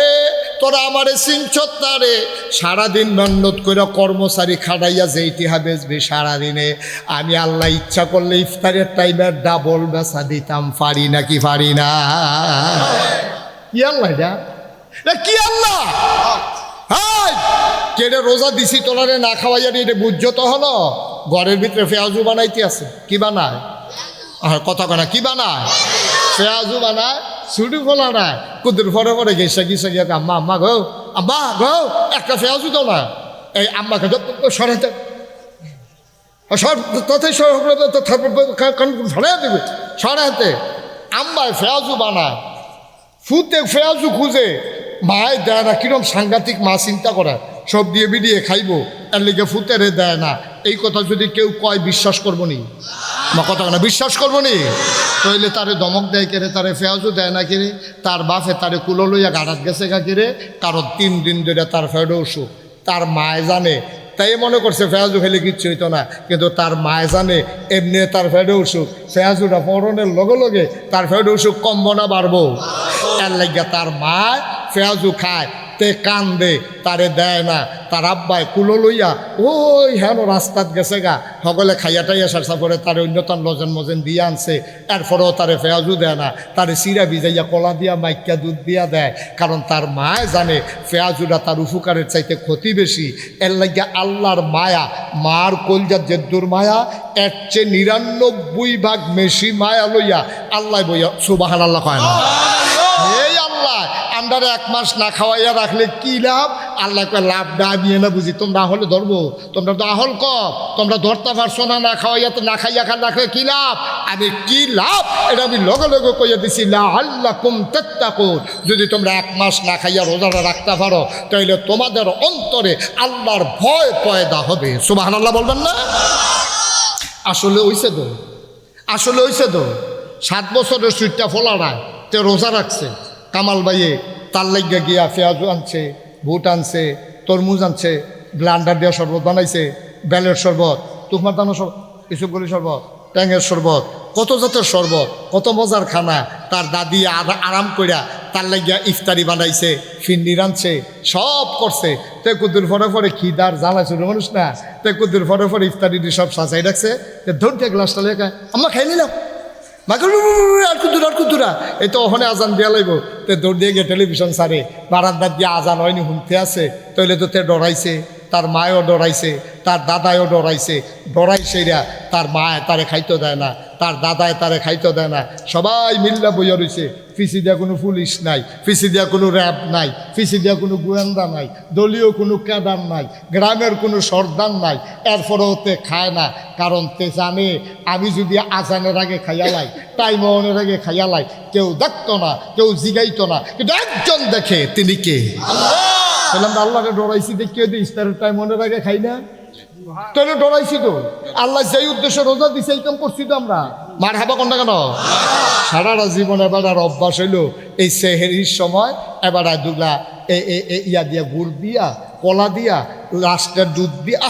তোরা আমারে সিংচত্তারে সারাদিন মেহনত করে কর্মচারী খাটাইয়া যেইটি বেচবি সারাদিনে, আমি আল্লাহ ইচ্ছা করলে ইফতারের টাইমে ডাবল বেচা দিতাম। পারি নাকি পারি না? কি আল্লাহ এটা কি আল্লাহ? কেটে রোজা দিছি তোলারে না খাওয়াইয়া এটা বুঝছো তো হলো। ঘরের ভিতরে পেঁয়াজু বানাইতে আছে, কি বানায়? আর কথা কনা কি বানায়? পেঁয়াজু বানায়, ছুটি ফোলা না, কুদুর ফরে ফরে গেছে গিয়ে গিয়ে আম্মা আম্মা গো, আম্মা গো একটা পেঁয়াজু দাও না। এই আম্মাকে সরাইতে সরাই দেবে, সরাইতে আম্মায় পেঁয়াজু বানায়, ফুতে পেঁয়াজু খুঁজে মায় দেয় না। কিরম সাংঘাতিক মা চিন্তা করে, সব দিয়ে বিডিয়ে খাইবো, এর লিগে ফুতেরে দেয় না, এই কথা যদি কেউ কয় বিশ্বাস করবো নি? বা কথা না বিশ্বাস করবো নি? তাইলে তারে ধমক দেয় কেড়ে, তারে ফেয়াজও দেয় না কিরে, তার বাপে তারে কুলো লইয়া গাড়াত গেছে গা কিরে, কারণ 3 দিন ধরে তার ফেডো অসুখ, তার মায় জানে, তাই মনে করছে ফেয়াজু খেলে কিচ্ছু হইতো না, কিন্তু তার মায় জানে এমনি তার ফেডো অসুখ, ফেয়াজুটা পরনের লগে লগে তার ফেডো অসুখ কমবো না বাড়বো, এর লাগিয়া তার মায় ফেয়াজু খায়, তে কান্দে, তারে দেয় না, তার আব্বায় কুলো লইয়া ওই হেন রাস্তাত গেছে গা, সকলে খাইয়াটাই আসার সাপরে তারে অন্যতম লজেন মজেন দিয়ে আনছে, এরপরেও তারে ফেয়াজু দেয় না, তারে সিরা ভিজাইয়া কলা দিয়া মাইকা দুধ দিয়া দেয়, কারণ তার মায় জানে ফেয়াজুরা তার উপকারের চাইতে ক্ষতি বেশি, এর লাগিয়া আল্লাহর মায়া, মার কলজার জেদ্দুর মায়া, এর চেয়ে 99 ভাগ বেশি মায়া লইয়া আল্লাহ বইয়া সুবহানাল্লাহ কয় না? এই আল্লাহ আমরারে 1 মাস না খাওয়াইয়া রাখলে কি লাভ? আল্লাহ কয় লাভ না দিয়ে না বুঝি, তোমরা হলে ধরবো, তোমরা তো আহল কম, তোমরা ধরতে পারছো না, না খাওয়াইয়া তো না খাইয়া রাখলে কি লাভ? আমি কি লাভ এটা আমি লগে লগে কইয়া দিছি, লাআল্লাকুম তাত্তাকুন, যদি তোমরা 1 মাস না খাইয়া রোজাটা রাখতে পারো তাহলে তোমাদের অন্তরে আল্লাহর ভয় পয়দা হবে। সুবহানাল্লাহ বলবেন না? আসলে হইছে তো, আসলে হইছে তো, 7 বছরের সুইটটা ফোলাড়ায় তে রোজা রাখছে, কামাল ভাইয়ে তার লাগিয়া গিয়া পেঁয়াজু আনছে, বুট আনছে, তরমুজ আনছে, ব্লান্ডার দেওয়া শরবত বানাইছে, বেলের শরবত, তুফমার দানো শরবত, ইসুফগলি শরবত, ট্যাঙের শরবত, কত জাতের শরবত, কত মজার খানা, তার দাদি আরাম কইরা তার লাগিয়া ইফতারি বানাইছে, ফিন্নি রাঁধছে, সব করছে, তে কুদ্দুর ফরে ফরে খিদার জ্বালা শুরু মানুষ না, তে কুদ্দুর ফরে ফরে ইফতারি সব সাজাই রাখছে, ধরতে গ্লাসটা লেখা আমরা খাই নিলাম, আর কুদ্দুরা এই তো ওখানে আজান দিয়া লাইব, তে দৌড় দিয়ে গিয়ে টেলিভিশন সারে, বারান্দার দিয়ে আজান হয়নি হুমতে আছে, তৈলে তো তে ডরাইছে, তার মায়ও ডরাইছে, তার দাদায়ও ডরাইছে, ডরাইছেরা তার মায় তারে খাইতে দেয় না, তার দাদায় তারে খাইতে দেয় না, সবাই মিল্লা বইয়া রয়েছে, পিসি দিয়া কোনো পুলিশ নাই, পিসি দিয়া কোনো র্যাব নাই, পিসি দিয়া কোনো গোয়েন্দা নাই, দলীয় কোনো ক্যাডার নাই, গ্রামের কোনো সর্দার নাই, এরপরেও তে খায় না, কারণ তে জানে আমি যদি আজানের আগে খাইয়ালাই, টাইমনের আগে খাইয়ালাই, কেউ দেখতো না, কেউ জিগাইতো না, কিন্তু একজন দেখে, তিনি কে? বললাম আল্লাহকে ডরাইছি দেখিয়ে দিই, ইফতারের টাইমনের আগে খাই না, তাহলে ডরাইছি তো, আল্লাহ যেই উদ্দেশ্যে রোজা দিছে এই কাম করছি তো আমরা, মার হাবা কোনটা কেন? সারাটা জীবন এবার আর অভ্যাস হইল এই সেহেরির সময় এবার দুগলা ইয়া দিয়া গুড় দিয়া, কলা দিয়া, লাস্টের দুধ দিয়া,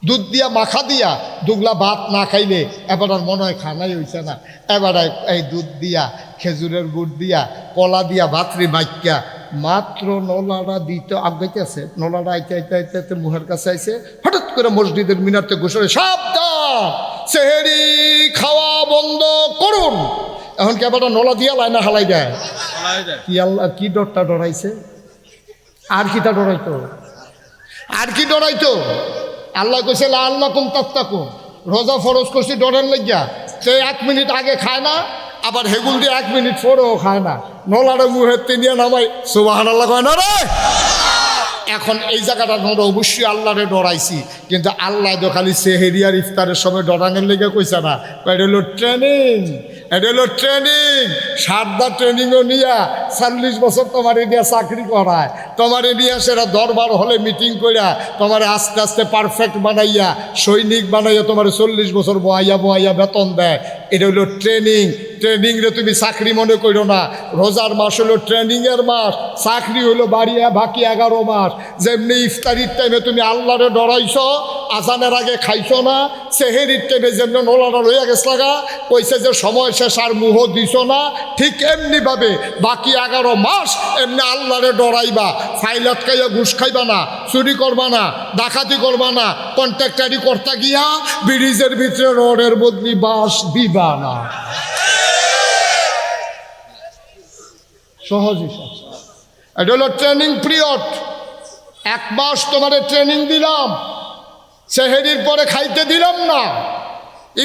দুধ দিয়া মাখা দিয়া দুগলা ভাত না খাইলে এবার আর মনে হয় খানাই হইছে না, এবার এই দুধ দিয়া, খেজুরের গুড় দিয়া, কলা দিয়া, ভাতরি মাইকা মাত্র নলাটা দিতে আগাইতে আছে, নলাটা আইতে আইতে আইতে আইতে মুহের কাছে আইছে, হঠাৎ করে মসজিদের মিনারতে ঘোষণা, সাবধান সেহেরি খাওয়া বন্ধ করুন। এখন কি আবার নলা দিয়া লাইনা হালাই দেয়? কি আল্লাহ কি ডরটা ডরাইছে? আর কিটা ডরাইতো? আর কি ডরাইতো? আল্লাহ কইছে লাআল্লাকুম তাত্তাকুন, রোজা ফরজ করছি ডরেন লাগিয়া, সে 1 মিনিট আগে খায় না, আবার হেগুল দিয়ে 1 মিনিট পরেও খায় না, নলারে মুহের তিনিয়া নামাই সুবহানাল্লাহ কয় না রে। এখন এই জায়গাটা আমরা অবশ্যই আল্লাহরে ডরাইছি, কিন্তু আল্লাহ তো খালি সেহেরিয়ার ইফতারের সময় ডরানোর লেগে কইছে না, এটা হলো ট্রেনিং, এটা হলো ট্রেনিং, সারদা ট্রেনিংও নিয়া 40 বছর তোমার নিয়ে চাকরি করায়, তোমার নিয়ে সেটা দরবার হলে মিটিং কইরা তোমার আস্তে আস্তে পারফেক্ট বানাইয়া, সৈনিক বানাইয়া তোমার 40 বছর বহাইয়া বেতন দেয়, এটা হলো ট্রেনিং। ট্রেনিং রে তুমি চাকরি মনে করো না, রোজার মাস হলো ট্রেনিংয়ের মাস, চাকরি হলো বাড়িয়া বাকি 11 মাস। যেমনি ইফতারির টাইমে তুমি আল্লাহরে ডরাইছ, আজানের আগে খাইছো না, সেহেরির টাইমে যেমনি নোলাটা রইয়া গেছ লাগা, কইছে যে সময় শেষ আর মুহ দিছ না, ঠিক এমনিভাবে বাকি 11 মাস এমনি আল্লাহরে ডরাইবা, ফাইলাত খাইয়া ঘুষ খাইবা না, চুরি করবা না, ডাকাতি করবা না, কন্ট্রাক্টারি করতে গিয়া ব্রিজের ভিতরে রডের বদলি বাঁশ দিবা না। সহজই সহজ, এটা হলো ট্রেনিং পিরিয়ড। 1 মাস তোমার ট্রেনিং দিলাম, সেহেরির পরে খাইতে দিলাম না,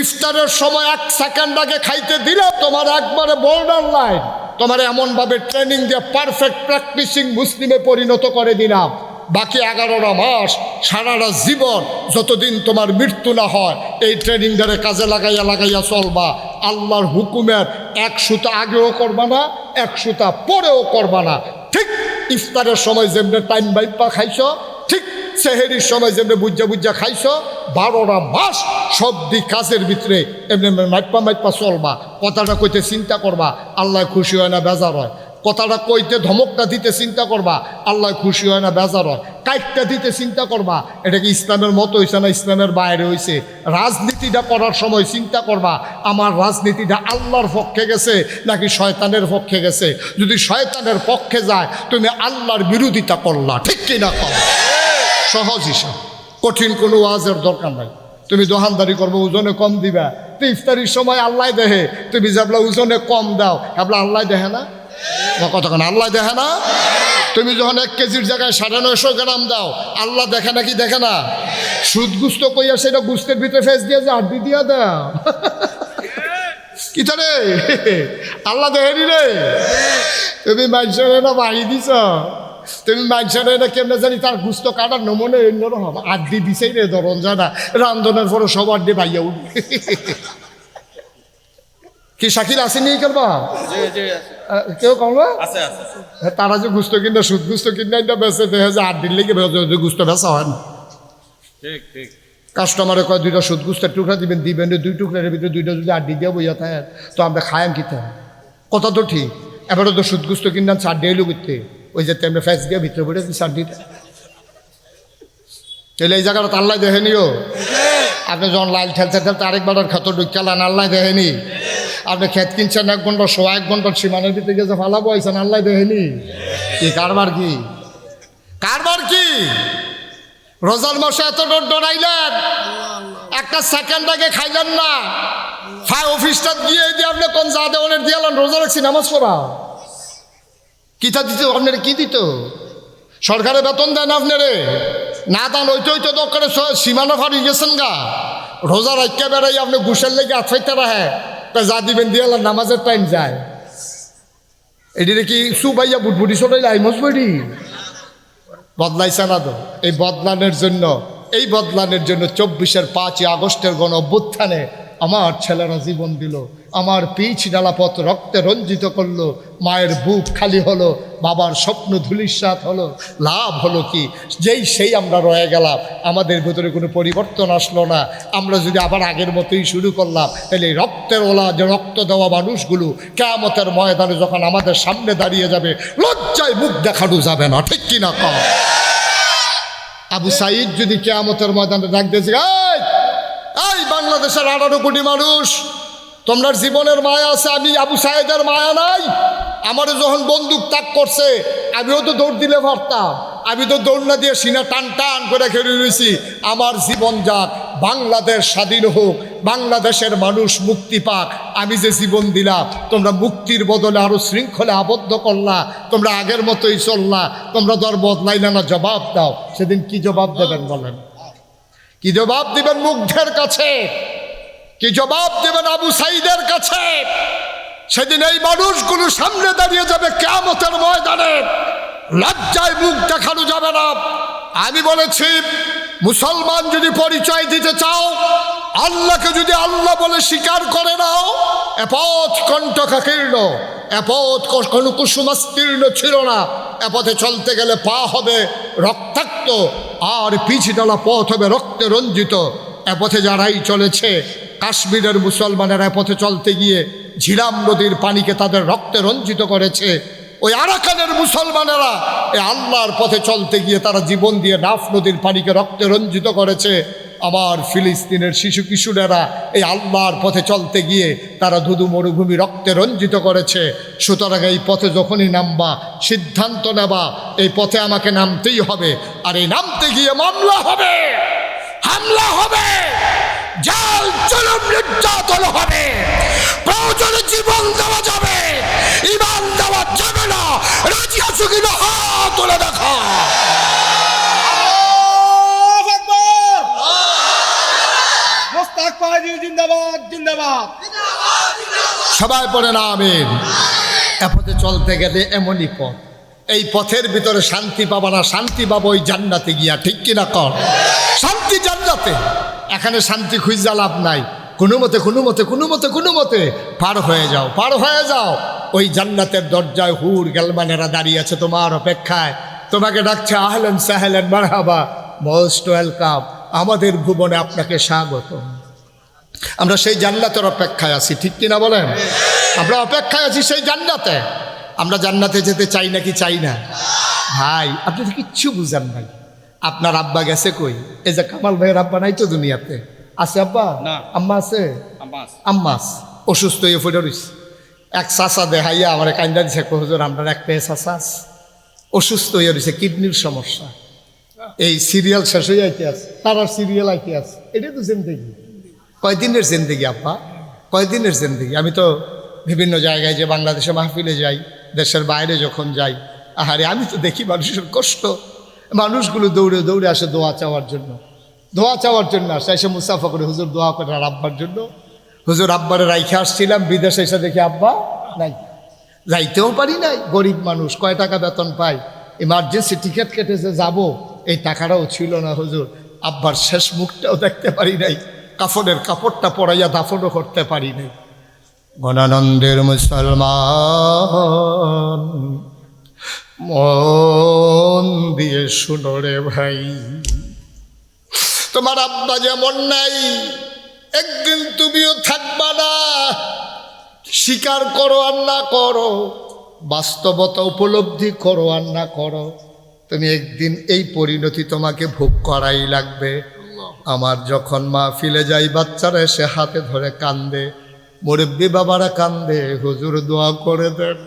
ইফতারের সময় 1 সেকেন্ড আগে খাইতে দিলাম, তোমার একবারে বর্ডার লাইন, তোমার এমনভাবে ট্রেনিং দিয়ে পারফেক্ট প্র্যাকটিসিং মুসলিমে পরিণত করে দিলাম। বাকি 11টা মাস সারাটা জীবন যতদিন তোমার মৃত্যু না হয় এই ট্রেনিং দ্বারা কাজে লাগাইয়া চলবা। আল্লাহর হুকুমের 1 সুতা আগেও করবা না, 1 সুতা পরেও করবা না, ঠিক ইফতারের সময় যেমনি টাইম বাইপা খাইছ, ঠিক সেহেরির সময় যেমনি বুঝা বুঝা খাইছ, 12টা মাস সব দিক কাজের ভিতরে এমনি মাইপা চলবা। কথাটা কইতে চিন্তা করবা, আল্লাহ খুশি হয় না বেজার হয়। কথাটা কইতে ধমকটা দিতে চিন্তা করবা, আল্লাহ খুশি হয় না বেজার হয়। কাইটটা দিতে চিন্তা করবা, এটা কি ইসলামের মতো হয়েছে না ইসলামের বাইরে হয়েছে। রাজনীতিটা করার সময় চিন্তা করবা, আমার রাজনীতিটা আল্লাহর পক্ষে গেছে নাকি শয়তানের পক্ষে গেছে। যদি শয়তানের পক্ষে যায় তুমি আল্লাহর বিরোধিতা করলা, ঠিক কিনা কম। সহজ হিসাব, কঠিন কোনো ওয়াজের দরকার নাই। তুমি দোকানদারি করবো, ওজনে কম দিবা, তো ইফতারির সময় আল্লাহ দেহে, তুমি যাবলা ওজনে কম দাও, ভাবলা আল্লাহ দেহে না? কতক্ষণ আল্লাহ দেখে না? তুমি যখন 1 কেজির জায়গায় 950 গ্রাম দাও, আল্লাহ দেখে নাকি দেখে না? সুদ গুস্ত কইয়া সেটা গুস্তের ভিতরে ফেস দিয়ে যে আড্ডি দিয়া দাও, কি রে আল্লাহ দেখেনি রে? তুমি মানুষের না বাড়ি দিছ, তুমি মানুষের না কেমনে জানি তার গুস্ত কাটার নমনে অন্যরকম আড্ডি দিছেই রে। ধরন জানা রান্ধনের পরে সব আড্ডি ভাইয়া উঠবে। কি শাকিল আসেনি করবা? কেউ কমবা তারা যে গুস্ত কিনা সুদ গুস্ত কিনা বেঁচে দেখে যে 8 দিন লেগে গুস্ত বেচা হয় না। কাস্টমারে কয় 2টা সুদ গুস্তের টুকরা দিবেন, 2 টুকরার ভিতরে 2টা যদি 8 দিয়ে বইয়া থাকে তো আমরা খায়াম কিতে। কথা তো ঠিক, এবারে তো সুদ গুস্ত কিনলাম 4 দিয়ে করতে, ওই যে তেমনি ফ্যাস দিয়ে ভিতরে পড়ে 4 দিতে। তাহলে এই জায়গাটা তো আল্লাহ দেখেনিও। আপনি যখন লাইল ঠেলতে ঠেলতে আরেকবার ক্ষেত ঢুকালেন, আল্লাহ দেখেনি। আপনি ক্ষেত কিনছেন 1 ঘন্টা 1 ঘন্টার সীমানের ভিতরে গেছে ফালাবো আইছেন, আল্লাহ দেখেনি। কি কারবার কি কারবার কি? রোজার মাসে এত ডরাইলেন, একটা সেকেন্ড আগে খাইলেন না, অফিসটা দিয়ে দিয়ে আপনি কোন যা দেওয়ানের দিয়ালেন, রোজা রাখছি নামাজ পড়া কিতা দিত আপনার? কি দিত? সরকারে বেতন দেন আপনারে না দান ওইতে ওইতে দরকারে সীমানা ফাড়ি গেছেন গা। রোজা রাখতে বেড়াই আপনি ঘুষের লেগে আছাইতে রাখে যা দিবেন দিয়ে নামাজের টাইম যায়। এটিরে কি সুবাইয়া বুটবুটি সটাইলে আইমসবডি বদলাইছে না তো? এই বদলানোর জন্য 24-এর 5ই আগস্টের গণ অভ্যুত্থানে আমার ছেলেরা জীবন দিল, আমার পিচ ডালাপথ রক্তে রঞ্জিত করলো, মায়ের বুক খালি হলো, বাবার স্বপ্ন ধূলিসাৎ হলো। লাভ হলো কি? সেই আমরা রয়ে গেলাম, আমাদের ভেতরে কোনো পরিবর্তন আসলো না। আমরা যদি আবার আগের মতোই শুরু করলাম, তাহলে রক্তের ওলা যে রক্ত দেওয়া মানুষগুলো কিয়ামতের ময়দানে যখন আমাদের সামনে দাঁড়িয়ে যাবে, লজ্জায় মুখ দেখানো যাবে না, ঠিক কিনা কম। আবু সাইদ যদি কিয়ামতের ময়দানে ডাক দিয়েছে, এই বাংলাদেশের 18 কোটি মানুষ, তোমার জীবনের মায়া আছে, আমি আবু সাইদের মায়া নাই? আমারও যখন বন্দুক তাক করছে আমিও তো দৌড় দিলে পারতাম, আমি তো দৌড় না দিয়ে সিনা টান টান করে খেলে রয়েছি। আমার জীবন যাক, বাংলাদেশ স্বাধীন হোক, বাংলাদেশের মানুষ মুক্তি পাক। আমি যে জীবন দিলাম, তোমরা মুক্তির বদলে আরো শৃঙ্খলে আবদ্ধ করলা, তোমরা আগের মতোই চললা, তোমরা দর বদলাইলা না। জবাব দাও, সেদিন কি জবাব দেবেন বলেন? কি জবাব দিবেন মুগ্ধের কাছে? কি জবাব দেবেন আবু সাইদের কাছে? সেদিন এই মানুষগুলো সামনে দাঁড়িয়ে যাবে কিয়ামতের ময়দানে, লজ্জায় মুখ দেখানো যাবে না। আমি বলেছি, মুসলমান যদি পরিচয় দিতে চাও, আল্লাহকে যদি আল্লাহ বলে স্বীকার করে নাও, এ পথ কণ্টকাকীর্ণ, এ পথ কোনো কুসুমাস্তীর্ণ ছিল না। এ পথে চলতে গেলে পা হবে রক্তাক্ত, আর পিছডালা পথ হবে রক্তে রঞ্জিত। এ পথে যারাই চলেছে, কাশ্মীরের মুসলমানেরা এ পথে চলতে গিয়ে ঝিলাম নদীর পানিকে তাদের রক্তে রঞ্জিত করেছে। ওই আরাকানের মুসলমানেরা এই আল্লাহর পথে চলতে গিয়ে তারা জীবন দিয়ে নাফ নদীর পানিকে রক্তে রঞ্জিত করেছে। আমার ফিলিস্তিনের শিশু কিশোরেরা এই আল্লাহর পথে চলতে গিয়ে তারা ধুধু মরুভূমি রক্তে রঞ্জিত করেছে। সুতরাং এই পথে যখনই নামবা, সিদ্ধান্ত নেবা এই পথে আমাকে নামতেই হবে, আর এই নামতে গিয়ে মামলা হবে, হামলা হবে, জাল জুলুম নির্যাতন হবে, প্রয়োজনে জীবন দেওয়া যাবে, ঈমান দেওয়া যাবে না। রাজি আছো কিনা হাত তুলে দেখা। সবাই পড়ে না আমিন। এ পথে চলতে গেলে এমনই পথ, এই পথের ভিতরে শান্তি পাবা না, শান্তি পাবো ওই জান্নাতে গিয়া, ঠিক কিনা কর? শান্তি জান্নাতে, এখানে শান্তি খুঁজা লাভ নাই। কোনো মতে পার হয়ে যাও, পার হয়ে যাও। ওই জান্নাতের দরজায় হুর গেলমানেরা দাঁড়িয়ে আছে তোমার অপেক্ষায়, তোমাকে ডাকছে আহলেন সাহলেন মারহাবা, মোস্ট ওয়েলকাম, আমাদের ভুবনে আপনাকে স্বাগত। আমরা সেই জান্নাতের অপেক্ষায় আছি, ঠিক কিনা বলেন? আমরা অপেক্ষায় আছি সেই জান্নাতে। আমরা জান্নাতে যেতে চাই নাকি চাই না? ভাই আপনি তো কিচ্ছু বুঝেন ভাই। আপনার আব্বা গেছে কই? এই যে কামাল ভাইয়ের আব্বা নাই তো দুনিয়াতে, আছে আব্বা? আম্মা আছে? আম্মাস অসুস্থ হয়ে পড়ে রইছে। এক চাচা দেখাইয়া আমার কান্দা দিছে, হুজুর আপনার একটা চাচা অসুস্থ হয়ে রয়েছে, কিডনির সমস্যা। এই সিরিয়াল শেষ হয়ে আইতে আছে, তার আর সিরিয়াল আইতে আছে। এটাই তো জিন্দেগি। কয়দিনের জিন্দেগি আব্বা, কয়দিনের জিন্দেগি? আমি তো বিভিন্ন জায়গায় যে বাংলাদেশে মাহফিলে যাই, দেশের বাইরে যখন যাই, আহারে আমি তো দেখি মানুষের কষ্ট। মানুষগুলো দৌড়ে দৌড়ে আসে দোয়া চাওয়ার জন্য, দোয়া চাওয়ার জন্য আসে, এসে মুসাফা করে হুজুর দোয়া করে আর আব্বার জন্য। হুজুর আব্বারে রাইখে আসছিলাম, বিদেশে এসে দেখি আব্বা নাই, যাইতেও পারি নাই। গরিব মানুষ, কয় টাকা বেতন পাই, ইমার্জেন্সি টিকিট কেটে যে যাবো এই টাকাটাও ছিল না হুজুর। আব্বার শেষ মুখটাও দেখতে পারি নাই, কাফনের কাপড়টা পরাইয়া দাফনও করতে পারি নাই। গণানন্দের মুসলমান মন দিয়ে শুনো রে ভাই, তোমার আব্বা যেমন নাই একদিন তুমিও থাকবা না। স্বীকার করো আর না করো, বাস্তবতা উপলব্ধি করো আর না করো, তুমি একদিন এই পরিণতি তোমাকে ভোগ করাই লাগবে। আমার যখন মাহফিলে যাই, বাচ্চারা এসে হাতে ধরে কান্দে, মুরব্বী বাবারা কান্দে, হুজুর দোয়া করে দেন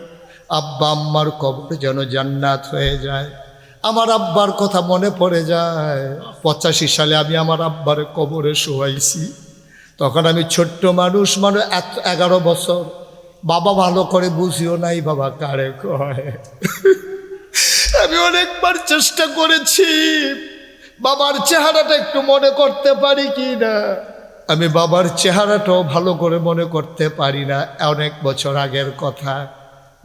আব্বা আম্মার কবর যেন জান্নাত হয়ে যায়। আমার আব্বার কথা মনে পড়ে যায়। 85 সালে আমি আমার আব্বার কবরে শোয়াইছি। তখন আমি ছোট্ট মানুষ, 11 বছর। বাবা ভালো করে বুঝিও নাই বাবা কারে কয়। আমি অনেকবার চেষ্টা করেছি বাবার চেহারাটা একটু মনে করতে পারি কি না। আমি বাবার চেহারাটাও ভালো করে মনে করতে পারি না। অনেক বছর আগের কথা।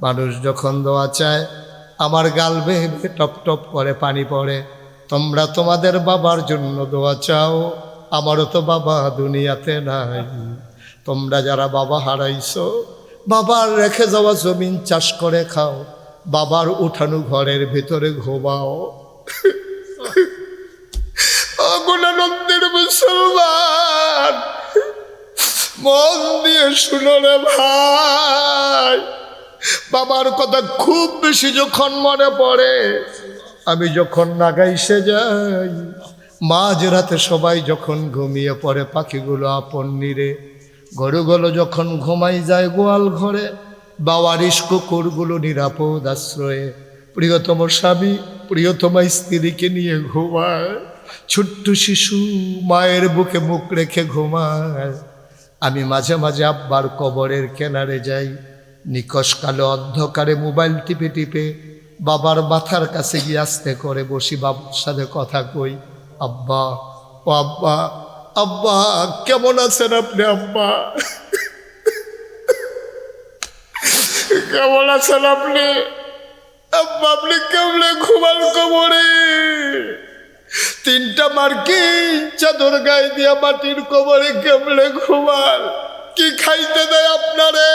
মানুষ যখন দোয়া চায় আমার গাল বেয়ে টপ টপ করে পানি পড়ে। তোমরা তোমাদের বাবার জন্য দোয়া চাও, আমারও তো বাবা দুনিয়াতে নাই। তোমরা যারা বাবা হারাইছো, বাবার রেখে যাওয়া জমিন চাষ করে খাও, বাবার উঠানো ঘরের ভিতরে ঘুমাও। গুণানন্দের মুসলমান মন দিয়ে শুনো রে ভাই, বাবার কথা খুব বেশি যখন মনে পড়ে, আমি যখন নাগাইসে যাই, মাঝ রাতে সবাই যখন ঘুমিয়ে পড়ে, পাখিগুলো আপন নিরে, গরুগুলো যখন ঘুমাই যায় গোয়াল ঘরে, বাওয়ারিশ কুকুরগুলো নিরাপদ আশ্রয়ে প্রিয়তম স্বামী প্রিয়তমা স্ত্রীকে নিয়ে ঘুমায়, ছোট্ট শিশু মায়ের বুকে মুখ রেখে ঘুমায়। আমি মাঝে মাঝে আব্বার কবরের কিনারে যাই, নিকশ কালো অন্ধকারে মোবাইল টিপে টিপে বাবার মাথার কাছে গিয়ে আস্তে করে বসি, বাবার সাথে কথা কই, আব্বা ও আব্বা, আব্বা কেমন আছেন আপনি? আব্বা কেমন আছেন আপনি? আব্বা আপনি কেমনে ঘুমান কবরে? 3টা মার্কিন চাদর গায়ে দিয়া মাটির কবরে কেমনে ঘুমান? কি খাইতে দেয় আপনারে?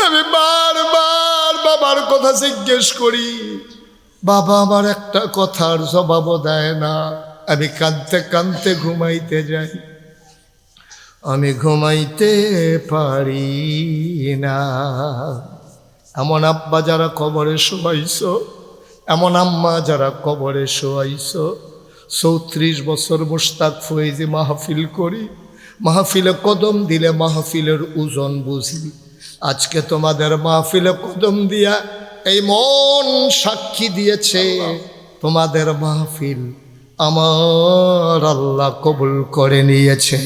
আমি বারবার বাবার কথা জিজ্ঞেস করি, বাবা আমার একটা কথার জবাবও দেয় না। আমি কাঁদতে কাঁদতে ঘুমাইতে যাই, আমি ঘুমাইতে পারি না। এমন আব্বা যারা কবরে শোয়াইছো, এমন আম্মা যারা কবরে শোয়াইছো। 34 বছর মুশতাক ফয়েজি মাহফিল করি, মাহফিলে কদম দিলে মাহফিলের ওজন বুঝি। আজকে তোমাদের মাহফিলে কদম দিয়া এই মন সাক্ষী দিয়েছে, তোমাদের মাহফিল আমার আল্লাহ কবুল করে নিয়েছে।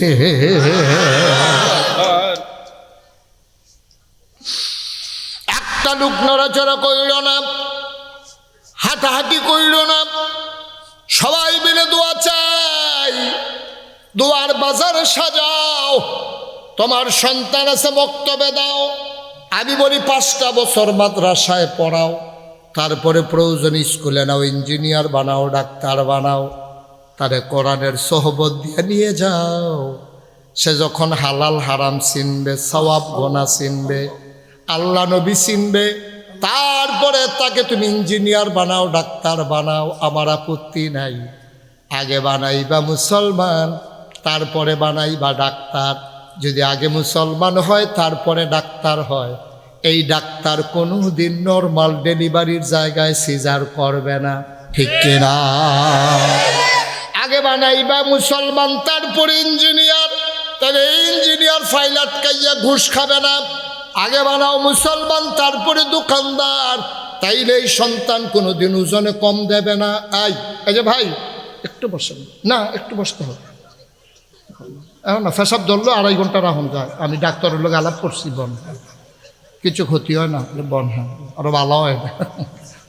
একটা লোক নড়াচড়া কইল না, হাঁটাহাঁটি কইল না, সবাই মিলে দোয়া চাই, দোয়ার বাজার সাজাও। তোমার সন্তান আছে বক্তব্য দাও। আমি বলি 5টা বছর মাদ্রাসায় পড়াও, তারপরে প্রয়োজন স্কুলে নাও, ইঞ্জিনিয়ার বানাও, ডাক্তার বানাও, তারে কোরআনের সোহবত দিয়ে নিয়ে যাও। সে যখন হালাল হারাম চিনবে, সওয়াব গোনা চিনবে, আল্লাহ নবী চিনবে, তারপরে তাকে তুমি ইঞ্জিনিয়ার বানাও, ডাক্তার বানাও, আমার আপত্তি নাই। আগে বানাইবা মুসলমান, তারপরে বানাইবা ডাক্তার। যদি আগে মুসলমান হয় তারপরে ডাক্তার হয়, এই ডাক্তার কোনো দিন নর্মাল ডেলিভারির জায়গায় সিজার করবে না, ঠিক কিনা? আগে বানাইবা মুসলমান, তারপরে ইঞ্জিনিয়ার, তাহলে ইঞ্জিনিয়ার ফাইল আটকাইয়া ঘুষ খাবে না। আগে বানাও মুসলমান, তারপরে দোকানদার, তাইলে এই সন্তান কোনোদিন ওজনে কম দেবে না। এই যে ভাই একটু বসেন না, একটু বসতে হবে এখন না, ফেসাব ধরলো 2.5 ঘন্টা রাখুন যায়। আমি ডাক্তারের লোক আলাপ করছি, বন কিছু ক্ষতি হয় না, বন হ্যাঁ আরো ভালো হয়,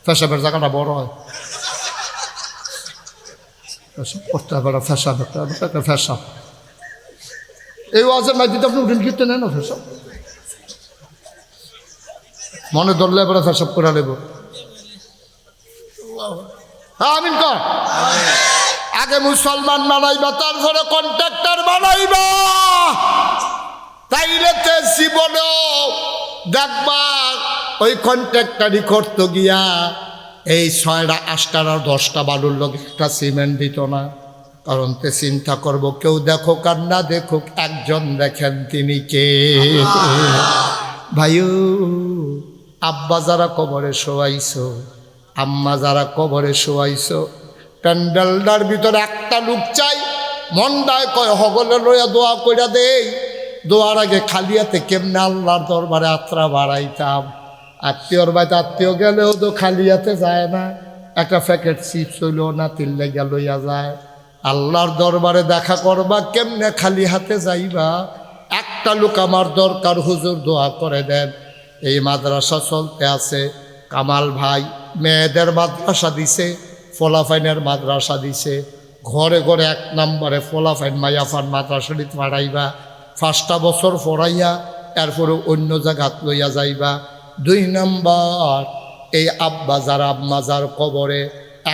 ফেসাবের জায়গাটা বড় হয়, ফেসাব করতে হবে, ফেসাব একটা ফেসাব। এই ওয়াজের মাঝে আপনি উঠেন কীর্তন নেন ফেসাব, মনে ধরলে এবারে ফেসাব করে নেব। আমিন কর। আগে মুসলমান বানাইবা, তারপরে কন্ট্রাক্টর বানাইবা, তাইলে তে জীবনেও দেখবা ওই কন্ট্রাক্টারই করতে গিয়া এই 6টা 8টা 10টা বালুর লোক একটা সিমেন্ট দিত না। কারণ তে চিন্তা করবো, কেউ দেখুক আর না দেখুক, একজন দেখেন, তিনি কে? ভাইও, আব্বা যারা কবরে শোয়াইছো, আম্মা যারা কবরে শোয়াইছো, প্যান্ডেলটার ভিতরে একটা লোক চাই, মনটায় কয় হগলে লইয়া দোয়া কইরা দেই। দোয়ার আগে খালি হাতে কেমনে আল্লাহর দরবারে আত্রা বাড়াইতাম। আত্মীয়র বাড়িতে আত্মীয় গেলেও তো খালি হাতে যায় না, একটা প্যাকেট চিপস হইলেও না তিল্লে গেল লইয়া যায়। আল্লাহর দরবারে দেখা করবা, কেমনে খালি হাতে যাইবা? একটা লোক আমার দরকার, হুজুর দোয়া করে দেন। এই মাদ্রাসা চলতে আছে, কামাল ভাই মেয়েদের মাদ্রাসা দিছে, ফলাফাইনের মাদ্রাসা দিছে। ঘরে ঘরে 1 নম্বরে ফলাফাইন মাইয়াফান মাদ্রাসাটি পাড়াইবা, 5টা বছর পড়াইয়া এরপরে অন্য জায়গাত লইয়া যাইবা। 2 নম্বর, এই আব্বা যার আম্মা যার কবরে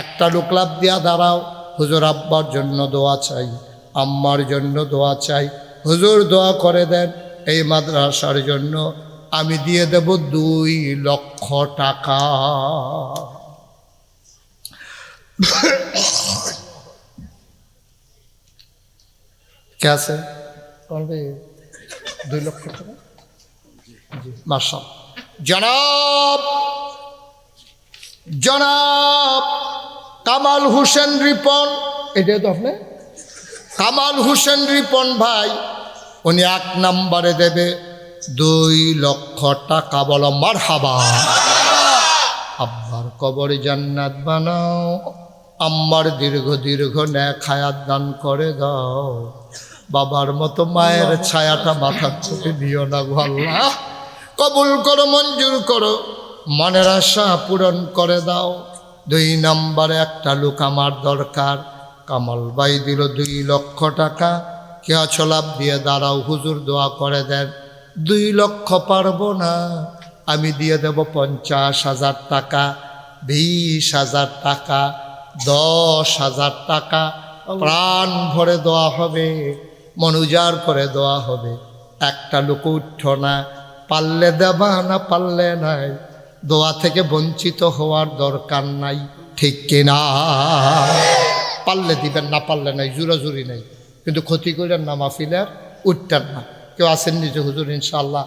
একটা লোক লাভ দিয়া দাঁড়াও, হুজুর আব্বার জন্য দোয়া চাই, আম্মার জন্য দোয়া চাই, হুজুর দোয়া করে দেন এই মাদ্রাসার জন্য, আমি দিয়ে দেব 2 লক্ষ টাকা। কে আছে? 2 লক্ষ টাকা। মাশাআল্লাহ। জনাব জনাব কামাল হোসেন রিপন, এটাই তো আপনি কামাল হোসেন রিপন ভাই, উনি 1 নম্বরে দেবে 2 লক্ষ টাকা। বলো মারহাবা। আব্বার কবরে জান্নাত বানাও, আম্মার দীর্ঘ দীর্ঘ নেক হায়াত দান করে দাও। বাবার মতো মায়ের ছায়াটা মাথার চোখে দিও না গো আল্লাহ। কবুল করো, মঞ্জুর করো, মনের আশা পূরণ করে দাও। 2 নম্বরে একটা লোক আমার দরকার। কামাল ভাই দিল 2 লক্ষ টাকা। কে আছো লাভ দিয়ে দাঁড়াও, হুজুর দোয়া করে দেন। 2 লক্ষ পারবো না, আমি দিয়ে দেব 50,000 টাকা, 20,000 টাকা, 10,000 টাকা। প্রাণ ভরে দেওয়া হবে, মন উজাড় করে দেওয়া হবে। একটা লোক উঠছ না, পারলে দেবা, না পারলে নাই। দোয়া থেকে বঞ্চিত হওয়ার দরকার নাই, ঠিক কিনা? পারলে দিবেন, না পারলে নাই, জোরাজুরি নাই, কিন্তু ক্ষতি করেন না, মাহফিলের উঠতেন না। কেউ আসেন নিজে হুজুর ইনশাআল্লাহ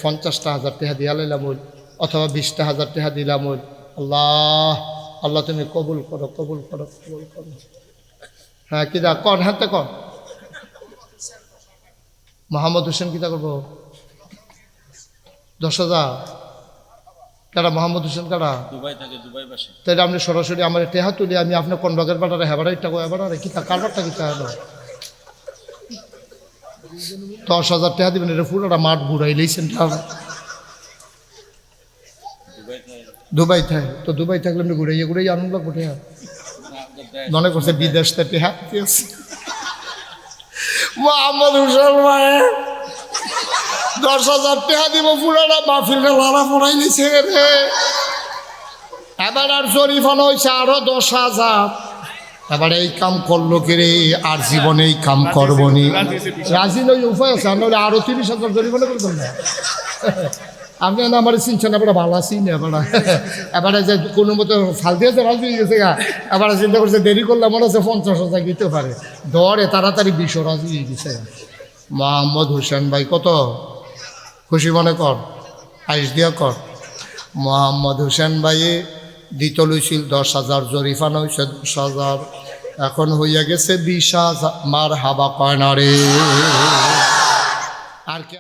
50,000 টাকা দিয়া লাইলাম, অথবা 20,000 টাকা দিলাম। আল্লাহ আল্লাহ তুমি কবুল করো, কবুল করো, কবুল করো। হ্যাঁ কিদা কন, হ্যাঁ তো কন। মোহাম্মদ হোসেন কিতা করবো? 10,000 কারা? মোহাম্মদ হোসেন কারা? দুবাই থাকে, দুবাই বাসে। তাই আপনি সরাসরি আমার টেহা তুলি, আমি আপনার কোন বাগের বাটারে হেবারাই টাকা এবারে কিতা কারবারটা কিতা হলো? 10,000 টাকা দিবেন, এটা পুরোটা মাঠ ঘুরাই লইছেন। দুবাই থাকে তো, দুবাই থাকলে আপনি ঘুরাইয়া ঘুরাইয়া আনন্দ লাগবো টেহা। মনে করছে বিদেশ থেকে হাঁটতে আছে। মোহাম্মদ হোসেন ভাই 10,000 টাকা দিব, পুরোটা মাহফিলটা লাড়া পড়াই নিছে রে। এবার আর জরিফানা হয়েছে আরো 10,000। এবার এই কাম করলো কি রে, আর জীবনে এই কাম করবো নি। রাজি নই, উপায় আছে, আমরা আরো 30,000 জরিমানা করতাম না। আপনি আমার চিনছেন এবার ভালো আছি না এবারে যে কোনো মতো ফাল দিয়েছে ফাল দিয়ে গেছে গা এবারে চিন্তা করছে দেরি করলে মনে হচ্ছে 50,000 দিতে পারে দরে তাড়াতাড়ি 20 রাজি হয়ে গেছে। মোহাম্মদ হোসেন ভাই কত খুশি মনে কর, আইস দিয়া কর। মোহাম্মদ হোসেন ভাই দিত লইছিল 10,000, জরিফানা হয়েছে 10,000, এখন হইয়া গেছে 20,000। মার হাবা কয় না রে।